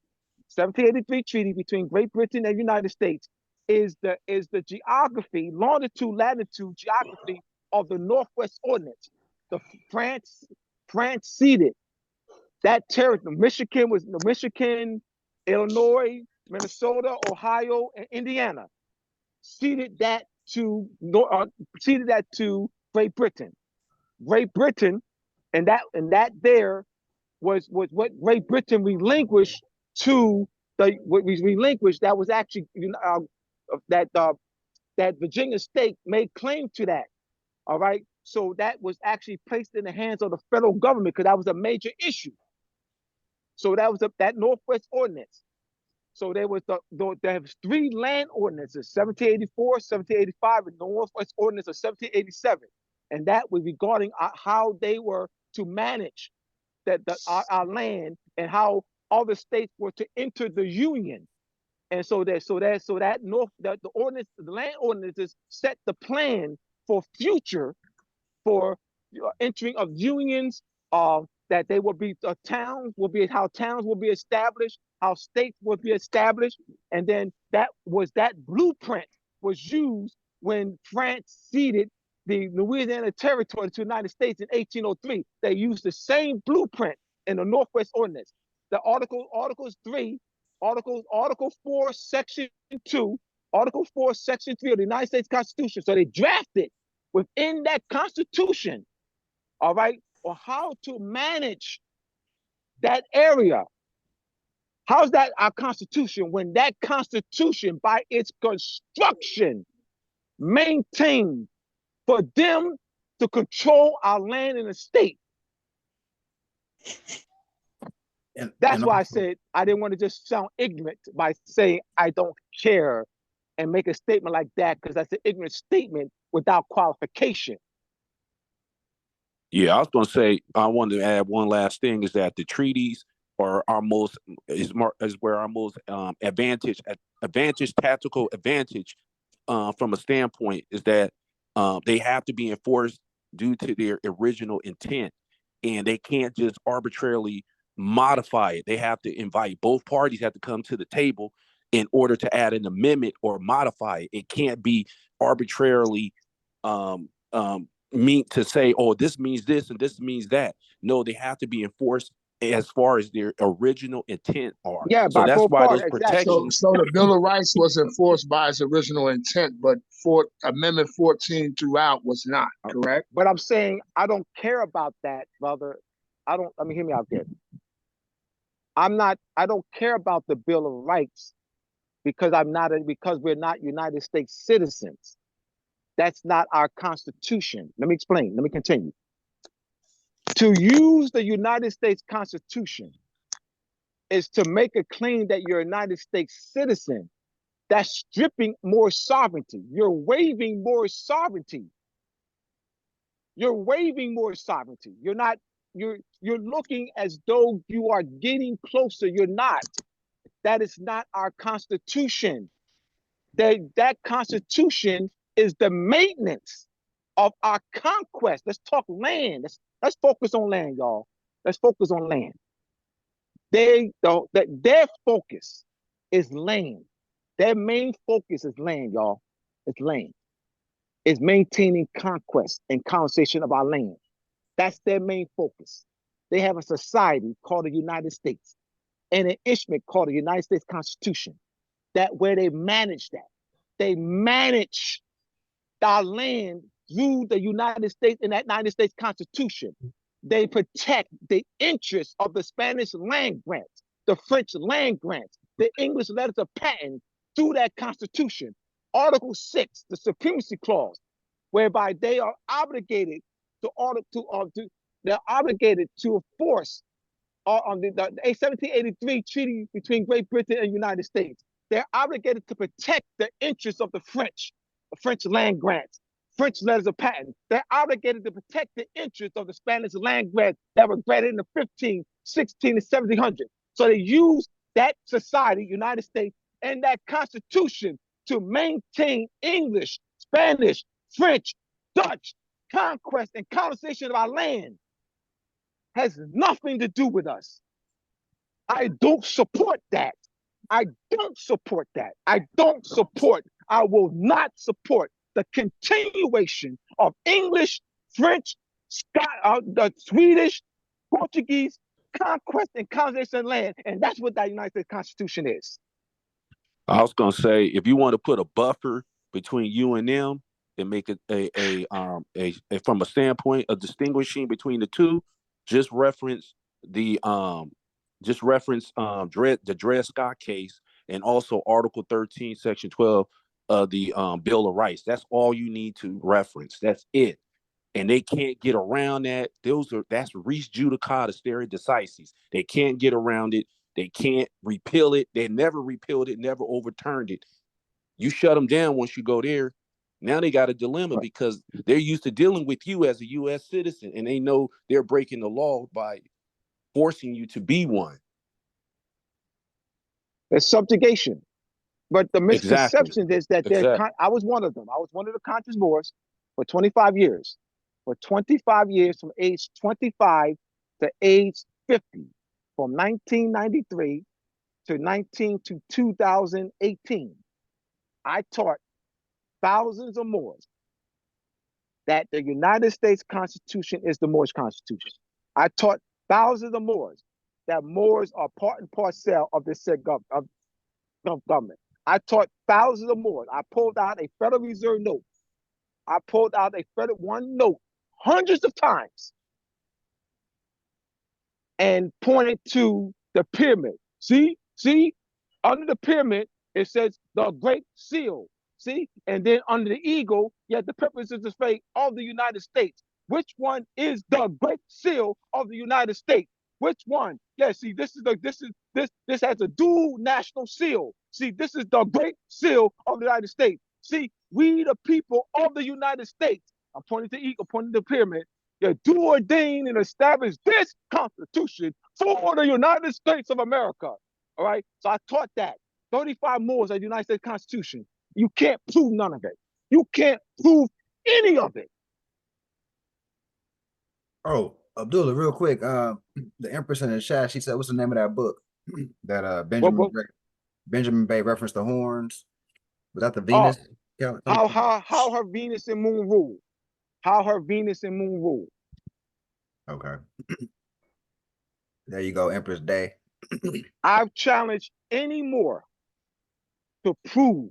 1783 treaty between Great Britain and the United States, is the geography, longitude, latitude geography of the Northwest Ordinance. The France ceded that territory. Michigan, Illinois, Minnesota, Ohio, and Indiana ceded that to Great Britain. Great Britain, and that there was what Great Britain relinquished to that was actually that Virginia state made claim to that. All right. So that was actually placed in the hands of the federal government because that was a major issue. So that was that Northwest Ordinance. So there was there was 3 land ordinances, 1784, 1785, and the Northwest Ordinance of 1787. And that was regarding how they were to manage our land and how other states were to enter the Union. And so the land ordinances set the plan for future for entering of unions, that they will be how towns will be established, how states will be established, and then that blueprint was used when France ceded the Louisiana Territory to the United States in 1803. They used the same blueprint in the Northwest Ordinance. The Article 4, Section 2, Article 4, Section 3 of the United States Constitution. So they drafted within that Constitution, all right, or how to manage that area. How's that our Constitution when that Constitution, by its construction, maintained for them to control our land and estate? That's why I said I didn't want to just sound ignorant by saying I don't care and make a statement like that, because that's an ignorant statement without qualification. Yeah, I was going to say, I wanted to add one last thing, is that the treaties are where our most tactical advantage from a standpoint is that they have to be enforced due to their original intent, and they can't just arbitrarily modify it. They have to invite, both parties have to come to the table in order to add an amendment or modify it. It can't be arbitrarily mean to say, oh, this means this and this means that. No, they have to be enforced as far as their original intent are. Yeah, so that's why those protections. So the Bill of Rights was enforced by its original intent, but for Amendment 14 throughout was not, correct? But I'm saying I don't care about that, brother. I mean, hear me out there. I don't care about the Bill of Rights because we're not United States citizens. That's not our Constitution. Let me explain. Let me continue. To use the United States Constitution is to make a claim that you're a United States citizen. That's stripping more sovereignty. You're waiving more sovereignty. You're waiving more sovereignty. You're looking as though you are getting closer. You're not. That is not our Constitution. That Constitution is the maintenance of our conquest. Let's talk land. Let's focus on land, y'all. Let's focus on land. Their focus is land. Their main focus is land, y'all. It's land. It's maintaining conquest and conservation of our land. That's their main focus. They have a society called the United States and an instrument called the United States Constitution, where they manage that. They manage our land through the United States and that United States Constitution. They protect the interests of the Spanish land grants, the French land grants, the English letters of patent through that Constitution. Article 6, the Supremacy Clause, whereby they are obligated to enforce on the 1783 treaty between Great Britain and the United States. They're obligated to protect the interests of the French land grants, French letters of patent. They're obligated to protect the interests of the Spanish land grants that were granted in the 15, 16, and 1700s. So they used that society, United States, and that constitution to maintain English, Spanish, French, Dutch conquest and colonization of our land. Has nothing to do with us. I don't support that. I don't support that. I don't support, I will not support the continuation of English, French, the Swedish, Portuguese conquest and colonization of land. And that's what that United States Constitution is. I was gonna say, if you want to put a buffer between you and them and make it from a standpoint of distinguishing between the two, just reference the Dred Scott case and also Article 13, Section 12 of the Bill of Rights. That's all you need to reference. That's it. And they can't get around that. That's res judicata stare decisis. They can't get around it. They can't repeal it. They never repealed it, never overturned it. You shut them down once you go there. Now they got a dilemma because they're used to dealing with you as a U.S. citizen, and they know they're breaking the law by forcing you to be one. It's subjugation. But the misconception is that I was one of them. I was one of the conscious Moors for 25 years. For 25 years, from age 25 to age 50, from 1993 to 2018, I taught thousands of Moors that the United States Constitution is the Moorish Constitution. I taught thousands of Moors that Moors are part and parcel of this said government. I taught thousands of Moors. I pulled out a Federal Reserve note. I pulled out a Federal one note hundreds of times and pointed to the pyramid. See, under the pyramid, it says the Great Seal. See, and then under the eagle, you have the purpose of display of the United States. Which one is the Great Seal of the United States? Which one? Yeah, see, this has a dual national seal. See, this is the Great Seal of the United States. See, we the people of the United States. I'm pointing to the eagle, pointing to the pyramid. You do ordain and establish this Constitution for the United States of America. All right. So I taught that 35 Moors of the United States Constitution. You can't prove none of it. You can't prove any of it. Oh, Abdullah, real quick. The Empress in the chat, she said, "What's the name of that book that Benjamin Bay referenced the horns? Was that the Venus? How her Venus and Moon rule? How her Venus and Moon rule?" Okay. There you go, Empress Day. I've challenged any more to prove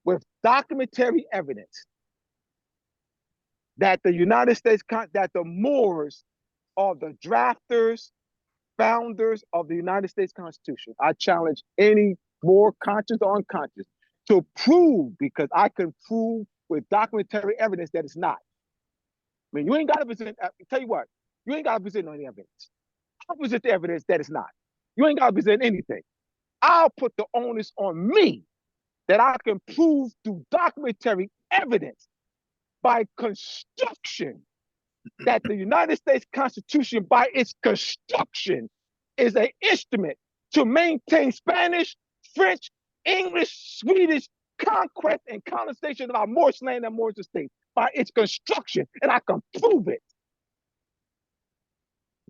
with documentary evidence that the United States, that the Moors are the drafters, founders of the United States Constitution. I challenge any more conscious or unconscious to prove, because I can prove with documentary evidence that it's not. I mean, you ain't got to present, tell you what, you ain't got to present any evidence. I'll present the evidence that it's not. You ain't got to present anything. I'll put the onus on me that I can prove through documentary evidence by construction that the United States Constitution, by its construction, is an instrument to maintain Spanish, French, English, Swedish conquest and colonization of our Moorish land and Moorish estate by its construction, and I can prove it.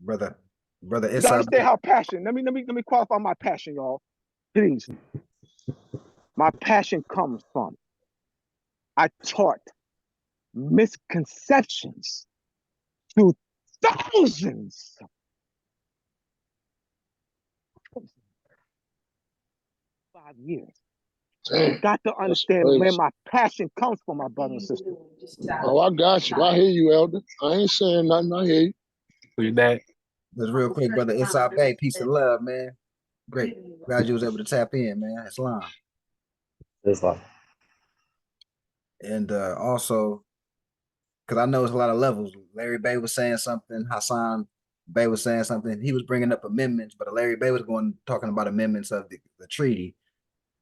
Brother, you understand how passion. Let me qualify my passion, y'all. Please. My passion comes from I taught misconceptions to thousands. 5 years. You got to understand where my passion comes from, my brother and sister. Oh, I got you. I hear you, Elder. I ain't saying nothing. I hear you. We back. Just real quick, brother. Issa Bay, peace and love, man. Great. Glad you was able to tap in, man. Islam. Islam. And also, because I know it's a lot of levels. Larry Bay was saying something. Hassan Bay was saying something. He was bringing up amendments, but Larry Bay was talking about amendments of the treaty.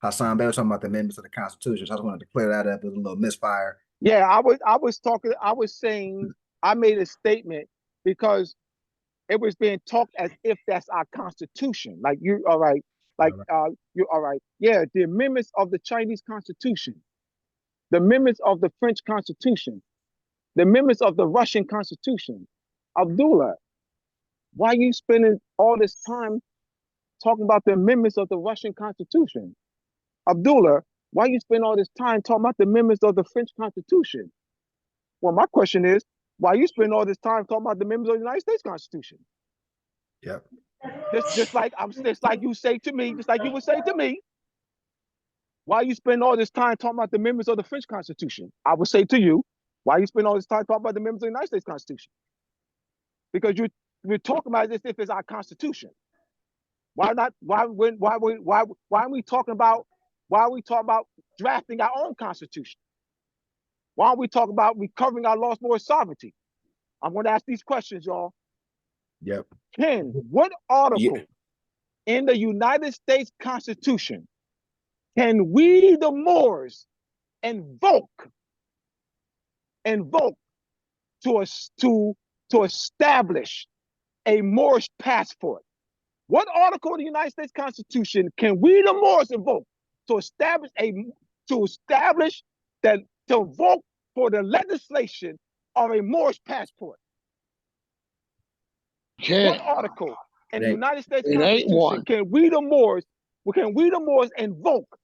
Hassan Bay was talking about the amendments of the Constitution. So I just wanted to clear that up. It was a little misfire. Yeah, I was saying, I made a statement because it was being talked as if that's our constitution. Like you, all right, like you, all right, yeah, the amendments of the Chinese Constitution, the amendments of the French Constitution, the amendments of the Russian Constitution. Abdullah, why are you spending all this time talking about the amendments of the Russian Constitution? Abdullah, why you spend all this time talking about the amendments of the French Constitution? Well, my question is, why you spend all this time talking about the amendments of the United States Constitution? Yep. Just like you say to me, just like you would say to me, why you spend all this time talking about the amendments of the French Constitution? I would say to you, why you spend all this time talking about the amendments of the United States Constitution? Because we're talking about it as if it's our Constitution. Why not? Why are we talking about? Why are we talking about drafting our own Constitution? Why are we talking about recovering our lost moral sovereignty? I'm going to ask these questions, y'all. Yep. Ken, what article in the United States Constitution can we, the Moors, invoke to establish a Moorish passport? What article of the United States Constitution can we, the Moors, invoke to establish to vote for the legislation of a Moorish passport? What article in the United States Constitution can we, the Moors, invoke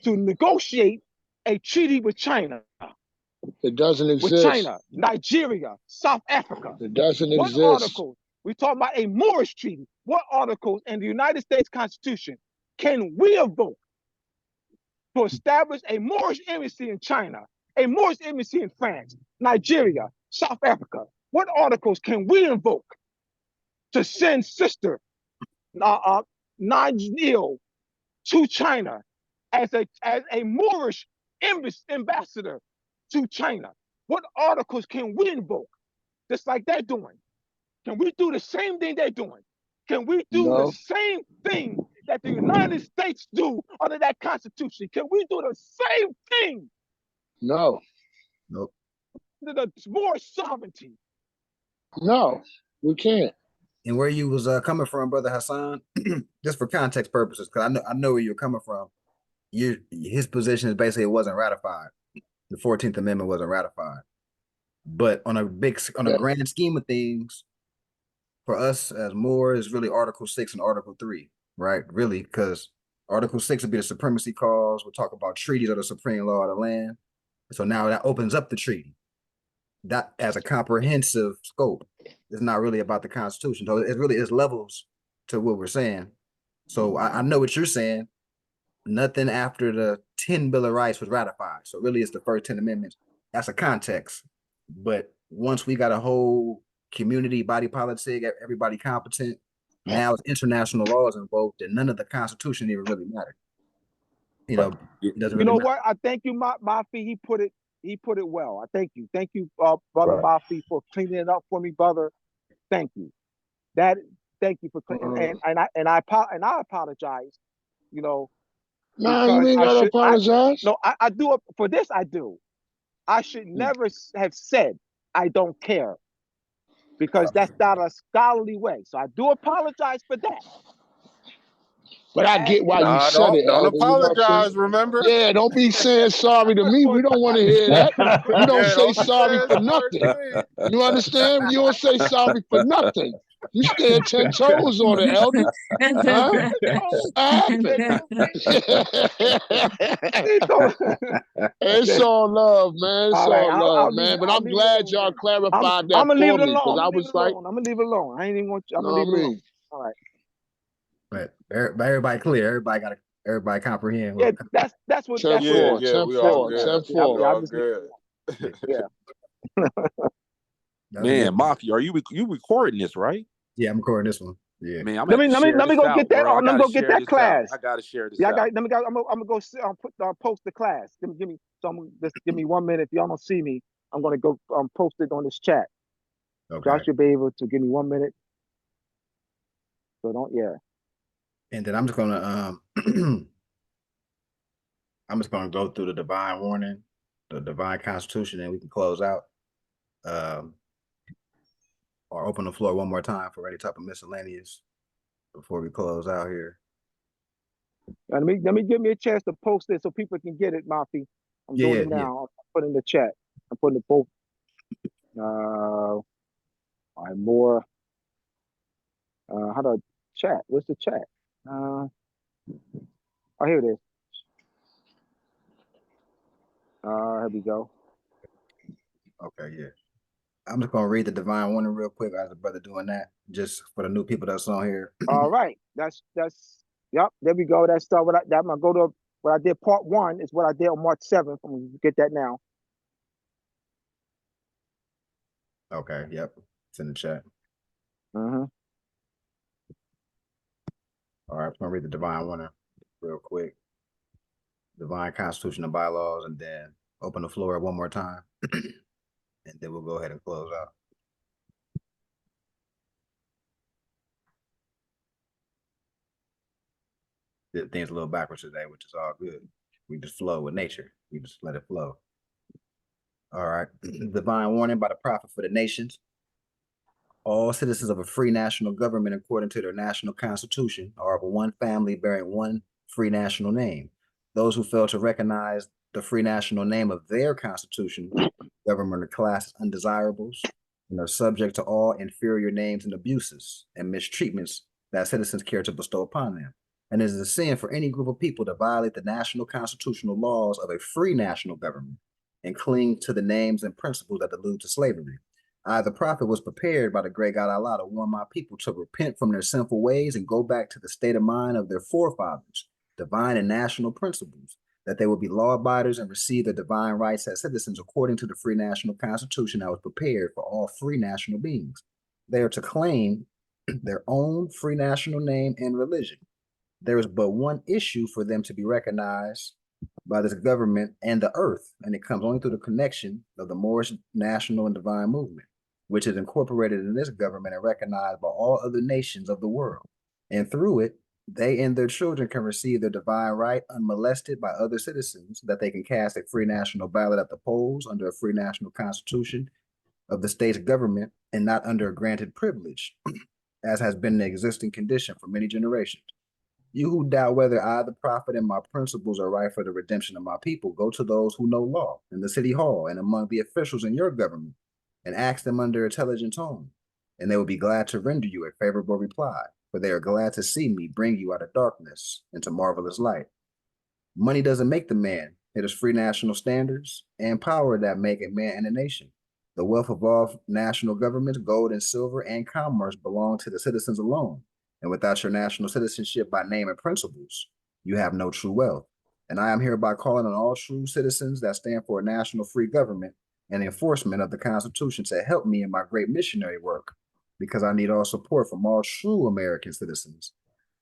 to negotiate a treaty with China? It doesn't exist. With China, Nigeria, South Africa. It doesn't exist. What articles? We talk about a Moorish treaty. What articles in the United States Constitution can we invoke to establish a Moorish embassy in China, a Moorish embassy in France, Nigeria, South Africa? What articles can we invoke to send Sister Najil to China as a Moorish ambassador to China? What articles can we invoke? Just like they're doing. Can we do the same thing they're doing? Can we do the same thing that the United States do under that Constitution? Can we do the same thing? No. Nope. Under the more sovereignty? No, we can't. And where you was coming from, Brother Hassan, just for context purposes, because I know where you're coming from. His position is basically it wasn't ratified. The 14th Amendment wasn't ratified. But on a grand scheme of things, for us as Moors, is really Article 6 and Article 3, right? Really, because Article 6 would be the supremacy clause. We'll talk about treaties of the supreme law of the land. So now that opens up the treaty. That as a comprehensive scope. It's not really about the Constitution. So it really is levels to what we're saying. So I know what you're saying. Nothing after the 10 Bill of Rights was ratified. So really it's the first 10 amendments. That's a context. But once we got a whole community, body politic, everybody competent, now it's international laws involved, and none of the Constitution even really matter. You know, it doesn't really matter. What? I thank you, Mafi. He put it well. I thank you. Thank you, Brother Mafi, for cleaning it up for me, brother. Thank you. Thank you for cleaning. And I apologize. You know. No, you ain't gotta apologize. I do it for this. I do. I should never have said I don't care, because that's not a scholarly way. So I do apologize for that. But I get why you said it. Don't apologize, remember? Yeah, don't be saying sorry to me. We don't want to hear that. You don't say sorry for nothing. You understand? You don't say sorry for nothing. You stand 10 toes on it, Elder. Huh? It's all love, man. It's all love, man. But I'm glad y'all clarified that for me, because I was like, I'm gonna leave it alone. I ain't even want you. I'm gonna leave it alone. All right. But everybody clear. Everybody comprehend. Yeah, that's what. 10-4. 10-4. 10-4. Yeah. Man, Mafia, are you recording this, right? Yeah, I'm recording this one. Yeah. Man, let me go get that. Let me go get that class. I gotta share this. Yeah, I'm gonna go post the class. Give me 1 minute. If y'all don't see me, I'm gonna go post it on this chat. Okay. Y'all should be able to give me 1 minute. So don't. And then I'm just gonna I'm just gonna go through the divine warning, the divine constitution, and we can close out. Or open the floor one more time for any type of miscellaneous before we close out here. Let me give me a chance to post it so people can get it, Mafi. I'm doing it now. I'm putting in the chat. I'm putting it both. All right, more. How do I chat? What's the chat? Oh, here it is. Here we go. Okay, yeah. I'm just gonna read the divine warning real quick as a brother doing that, just for the new people that's on here. All right, that's yep. There we go. That's what I'm gonna go to. What I did part 1 is what I did on March 7th. I'm gonna get that now. Okay, yep, it's in the chat. Mm-hmm. All right, I'm gonna read the divine warning real quick. Divine constitution and bylaws, and then open the floor one more time, and then we'll go ahead and close out. Did things a little backwards today, which is all good. We just flow with nature. We just let it flow. All right. Divine warning by the prophet for the nations. All citizens of a free national government, according to their national constitution, are of one family bearing one free national name. Those who fail to recognize the free national name of their constitution, government are classed as undesirables and are subject to all inferior names and abuses and mistreatments that citizens care to bestow upon them. And it is a sin for any group of people to violate the national constitutional laws of a free national government and cling to the names and principles that allude to slavery. I, the prophet, was prepared by the great God Allah to warn my people to repent from their sinful ways and go back to the state of mind of their forefathers, divine and national principles, that they will be law abiders and receive their divine rights as citizens according to the free national constitution that was prepared for all free national beings. They are to claim their own free national name and religion. There is but one issue for them to be recognized by this government and the earth, and it comes only through the connection of the Moorish national and divine movement, which is incorporated in this government and recognized by all other nations of the world. And through it, they and their children can receive their divine right unmolested by other citizens, that they can cast a free national ballot at the polls under a free national constitution of the state's government and not under a granted privilege, as has been the existing condition for many generations. You who doubt whether I, the prophet, and my principles are right for the redemption of my people, go to those who know law in the city hall and among the officials in your government and ask them under intelligent tone, and they will be glad to render you a favorable reply, for they are glad to see me bring you out of darkness into marvelous light. Money doesn't make the man. It is free national standards and power that make a man and a nation. The wealth of all national governments, gold and silver, and commerce belong to the citizens alone. And without your national citizenship by name and principles, you have no true wealth. And I am hereby calling on all true citizens that stand for a national free government and enforcement of the Constitution to help me in my great missionary work, because I need all support from all true American citizens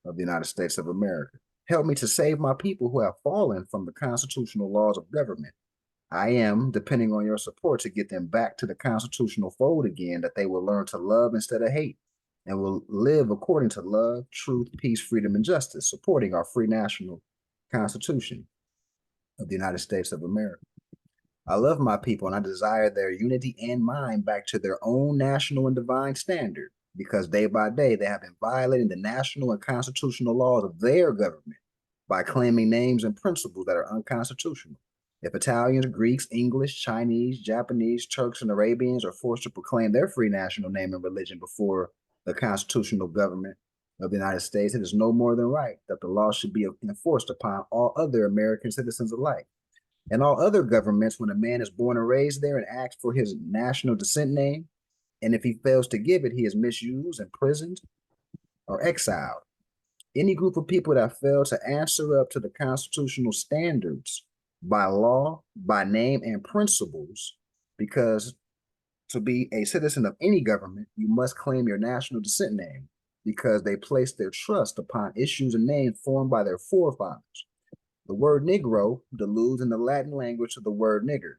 of the United States of America. Help me to save my people who have fallen from the constitutional laws of government. I am depending on your support to get them back to the constitutional fold again, that they will learn to love instead of hate, and will live according to love, truth, peace, freedom, and justice, supporting our free national constitution of the United States of America. I love my people and I desire their unity and mind back to their own national and divine standard, because day by day they have been violating the national and constitutional laws of their government by claiming names and principles that are unconstitutional. If Italians, Greeks, English, Chinese, Japanese, Turks, and Arabians are forced to proclaim their free national name and religion before the constitutional government of the United States, it is no more than right that the law should be enforced upon all other American citizens alike. And all other governments, when a man is born and raised there and asks for his national descent name, and if he fails to give it, he is misused, imprisoned, or exiled. Any group of people that fail to answer up to the constitutional standards by law, by name, and principles, because to be a citizen of any government, you must claim your national descent name, because they place their trust upon issues and names formed by their forefathers. The word Negro alludes in the Latin language to the word nigger,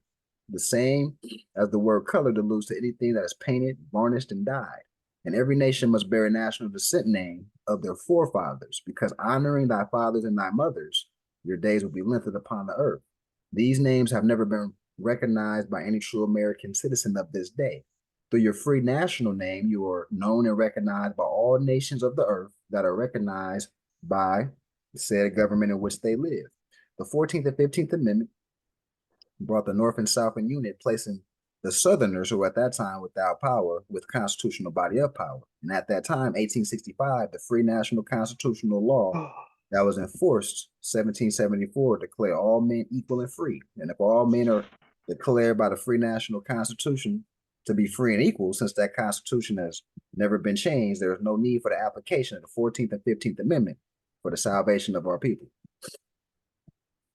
the same as the word color alludes to anything that is painted, varnished, and dyed. And every nation must bear a national descent name of their forefathers, because honoring thy fathers and thy mothers Your days will be lengthened upon the earth. These names have never been recognized by any true American citizen of this day. Through your free national name, you are known and recognized by all nations of the earth that are recognized by the said government in which they live. The 14th and 15th Amendment brought the North and South in unit, placing the Southerners, who were at that time without power, with constitutional body of power. And at that time, 1865, the free national constitutional law that was enforced, 1774, declared all men equal and free. And if all men are declared by the free national constitution to be free and equal, since that constitution has never been changed, there is no need for the application of the 14th and 15th Amendment for the salvation of our people.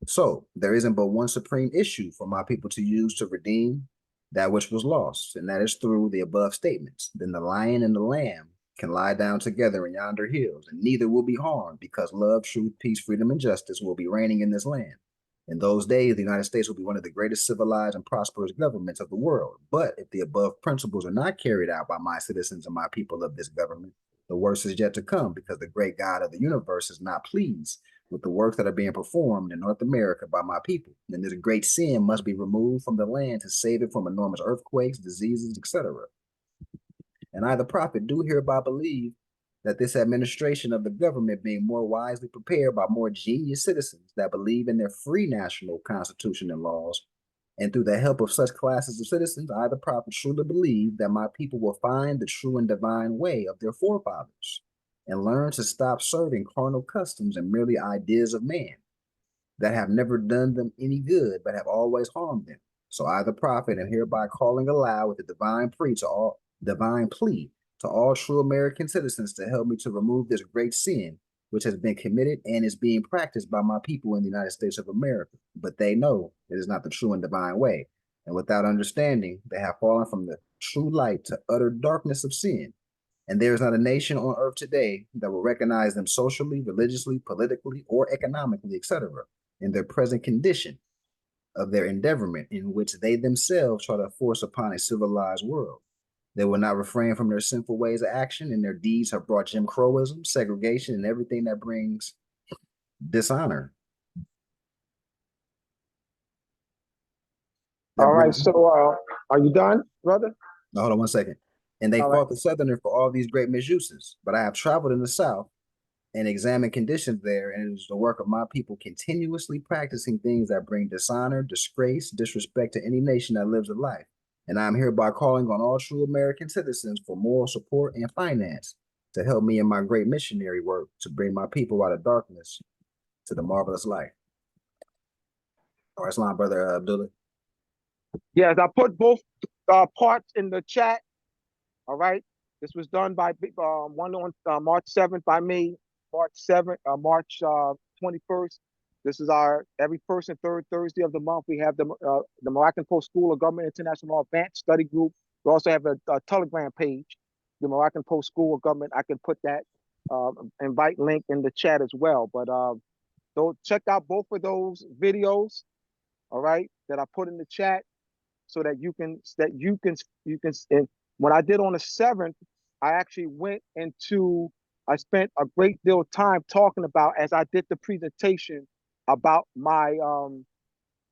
So there isn't but one supreme issue for my people to use to redeem that which was lost, and that is through the above statements. Then the lion and the lamb can lie down together in yonder hills, and neither will be harmed, because love, truth, peace, freedom, and justice will be reigning in this land. In those days, the United States will be one of the greatest civilized and prosperous governments of the world. But if the above principles are not carried out by my citizens and my people of this government, the worst is yet to come, because the great God of the universe is not pleased with the works that are being performed in North America by my people. And this great sin must be removed from the land to save it from enormous earthquakes, diseases, etc. And I, the prophet, do hereby believe that this administration of the government, being more wisely prepared by more genius citizens that believe in their free national constitution and laws, and through the help of such classes of citizens, I, the prophet, truly believe that my people will find the true and divine way of their forefathers and learn to stop serving carnal customs and merely ideas of man that have never done them any good, but have always harmed them. So I, the prophet, am hereby calling aloud with the divine plea to all true American citizens to help me to remove this great sin which has been committed and is being practiced by my people in the United States of America. But they know it is not the true and divine way. And without understanding, they have fallen from the true light to utter darkness of sin. And there is not a nation on earth today that will recognize them socially, religiously, politically, or economically, etc., in their present condition of their endeavorment, in which they themselves try to force upon a civilized world. They will not refrain from their sinful ways of action, and their deeds have brought Jim Crowism, segregation, and everything that brings dishonor. All right, so are you done, brother? No, hold on 1 second. And they All fought right. the Southerner for all these great misuses. But I have traveled in the South and examined conditions there, and it is the work of my people continuously practicing things that bring dishonor, disgrace, disrespect to any nation that lives a life. And I am hereby calling on all true American citizens for moral support and finance to help me in my great missionary work to bring my people out of darkness to the marvelous light. All right, Islam, brother Abdullah. Yes, I put both parts in the chat. All right. This was done by one on March 7th by me, March 21st. This is our every first and third Thursday of the month. We have the Moroccan Post School of Government International Advanced Study Group. We also have a Telegram page, the Moroccan Post School of Government. I can put that invite link in the chat as well. But so check out both of those videos, all right, that I put in the chat, so that you can and when I did on the 7th, I actually I spent a great deal of time talking about, as I did the presentation, about my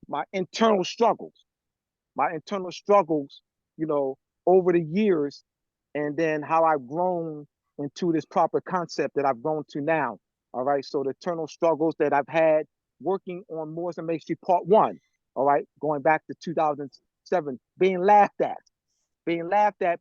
my internal struggles, you know, over the years, and then how I've grown into this proper concept that I've grown to now. All right. So the internal struggles that I've had working on Moors and Masonry Part 1. All right. Going back to 2007, being laughed at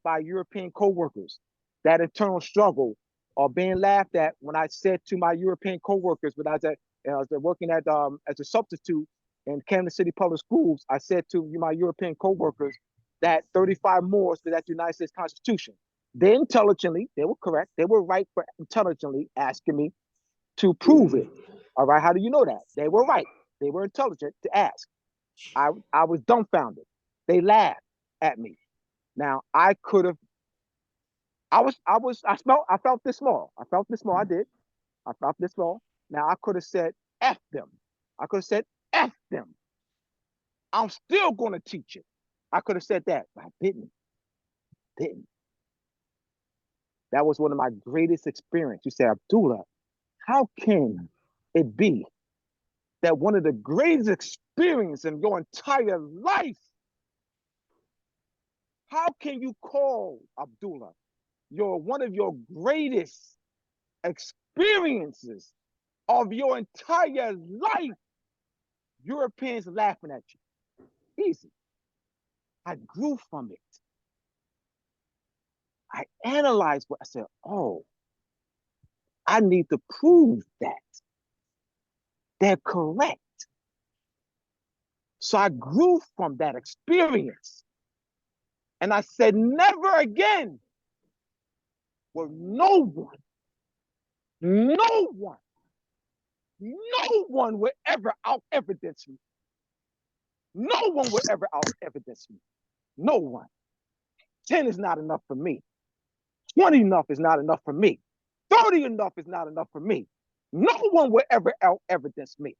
by European co-workers, that internal struggle, or being laughed at when I said to my European co-workers, when I was working at as a substitute in Kansas City Public Schools, I said to my European co-workers that 35 Moors to that United States Constitution. They were correct, they were right for intelligently asking me to prove it. All right, how do you know that? They were right. They were intelligent to ask. I was dumbfounded. They laughed at me. Now I could have. I felt this small. I did. I felt this small. Now I could have said F them. I could have said F them. I'm still going to teach it. I could have said that, but I didn't. That was one of my greatest experiences. You say, Abdullah, how can it be that one of the greatest experiences in your entire life, how can you call Abdullah one of your greatest experiences of your entire life? Europeans laughing at you. Easy. I grew from it. I analyzed what I said, oh, I need to prove that they're correct. So I grew from that experience. And I said, never again will no one will ever out evidence me. No one will ever out evidence me. No one. 10 is not enough for me. 20 enough is not enough for me. 30 enough is not enough for me. No one will ever out evidence me.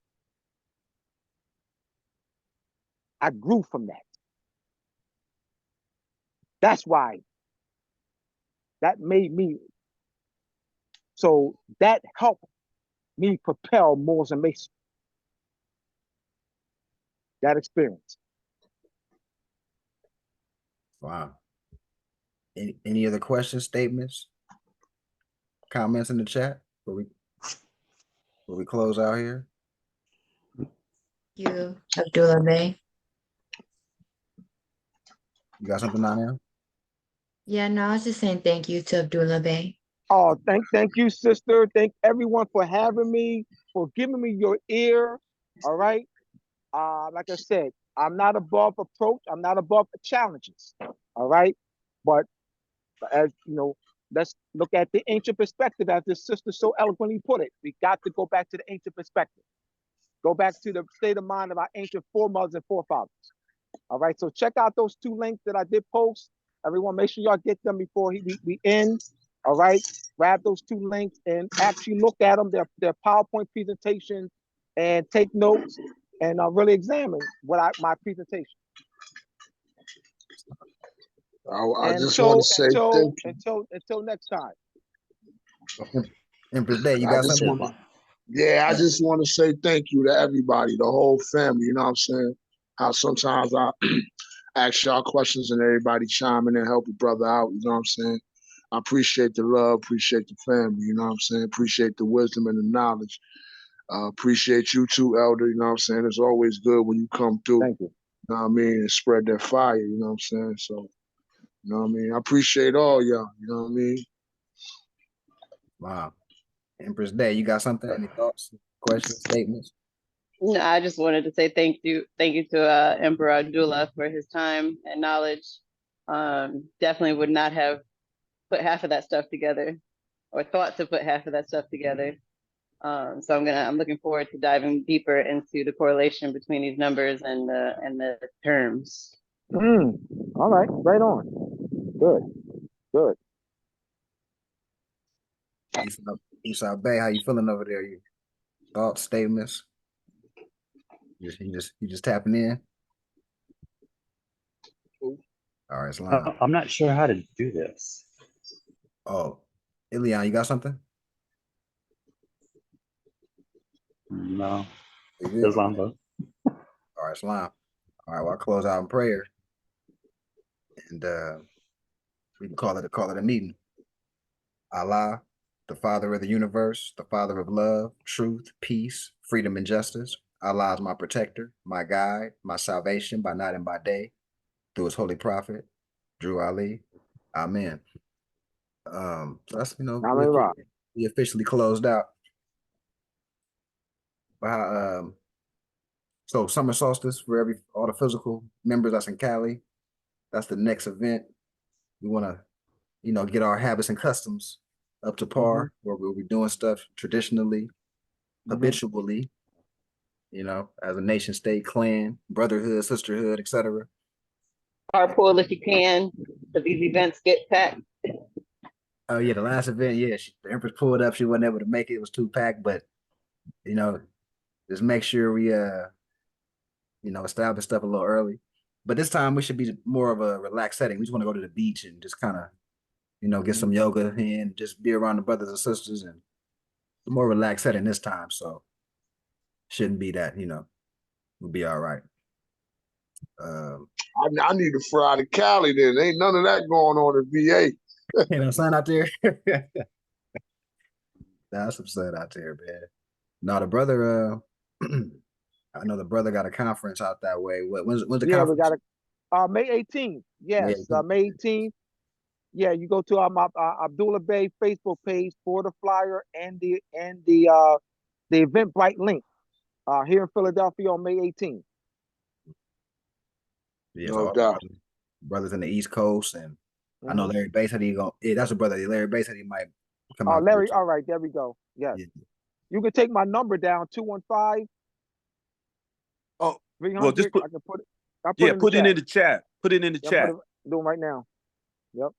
I grew from that. That's why that made me, so that helped me propel Moors and Masons. That experience. Wow. Any other questions, statements, comments in the chat before we close out here? You, Abdullah Bey. You got something on there? Yeah, no, I was just saying thank you to Abdullah Bey. Oh, thank you, sister. Thank everyone for having me, for giving me your ear. All right. Like I said, I'm not above approach. I'm not above challenges. All right. But as you know, let's look at the ancient perspective, as this sister so eloquently put it. We got to go back to the ancient perspective. Go back to the state of mind of our ancient foremothers and forefathers. All right. So check out those 2 links that I did post. Everyone, make sure y'all get them before we end. All right. Grab those 2 links and actually look at them. They're PowerPoint presentations, and take notes and really examine my presentation. I just want to say thank you. Until next time. Empress Day, you got something? I just want to say thank you to everybody, the whole family. You know what I'm saying? How sometimes I ask y'all questions and everybody chime in and help a brother out. You know what I'm saying? I appreciate the love, appreciate the family. You know what I'm saying? Appreciate the wisdom and the knowledge. Appreciate you too, Elder. You know what I'm saying? It's always good when you come through. Thank you. You know what I mean? And spread that fire. You know what I'm saying? So, you know what I mean? I appreciate all y'all. You know what I mean? Wow. Empress Day, you got something? Any thoughts, questions, statements? No, I just wanted to say thank you to Emperor Abdullah for his time and knowledge. Definitely would not have put half of that stuff together, or thought to put half of that stuff together. So I'm looking forward to diving deeper into the correlation between these numbers and the terms. All right, right on. Good. Esau Bey, how you feeling over there? You thoughts, statements? You just tapping in? All right, Salam. I'm not sure how to do this. Oh, Ilian, you got something? No. Islam. All right, Salam. All right, well, I'll close out in prayer. And we can call it a meeting. Allah, the Father of the universe, the Father of love, truth, peace, freedom, and justice. Allah is my protector, my guide, my salvation by night and by day, through his holy prophet, Drew Ali. Amen. So that's, we officially closed out. So summer solstice for all the physical members that's in Cali. That's the next event. We want to, get our habits and customs up to par, where we'll be doing stuff traditionally, habitually, as a nation state, clan, brotherhood, sisterhood, etc. Carpool if you can, because these events get packed. Oh yeah, the last event, the Empress pulled up. She wasn't able to make it. It was too packed, but just make sure we establish stuff a little early. But this time we should be more of a relaxed setting. We just want to go to the beach and just kind of, get some yoga and just be around the brothers and sisters, and a more relaxed setting this time. So shouldn't be that, we'll be all right. I need to fly to Cali then. Ain't none of that going on in VA. Sun out there. That's some sun out there, man. No, the brother, I know the brother got a conference out that way. When's the Yeah, conference? we got May 18th. Yes, May 18th. Yeah, you go to my Abdullah Bey Facebook page for the flyer and the Eventbrite link here in Philadelphia on May 18th. Yeah, No so doubt. brothers in the East Coast, and I know Larry Bay said he go. Yeah, that's a brother. Larry Bay said he might come out. Larry, all right, there we go. Yes. Yeah. You can take my number down, 215. Oh, 300. well, just I can put it. Put it in the chat. Put it in the chat. Do it right now. Yep.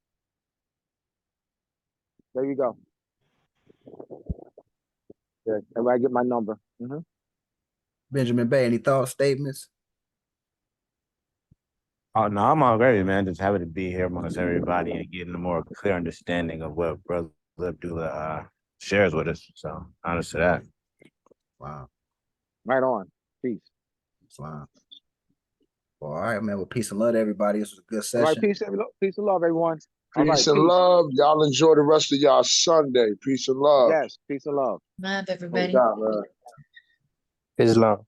There you go. Yeah, everybody get my number. Benjamin Bay, any thoughts, statements? Oh no, I'm already, man. Just happy to be here amongst everybody and getting a more clear understanding of what Brother Abdullah shares with us. So honest to that. Wow. Right on. Peace. Wow. Well, all right, man. Well, peace and love to everybody. This was a good session. All right, peace and love, everyone. Peace and love. Y'all enjoy the rest of y'all Sunday. Peace and love. Yes, peace and love. Love everybody. No doubt, man. Islam.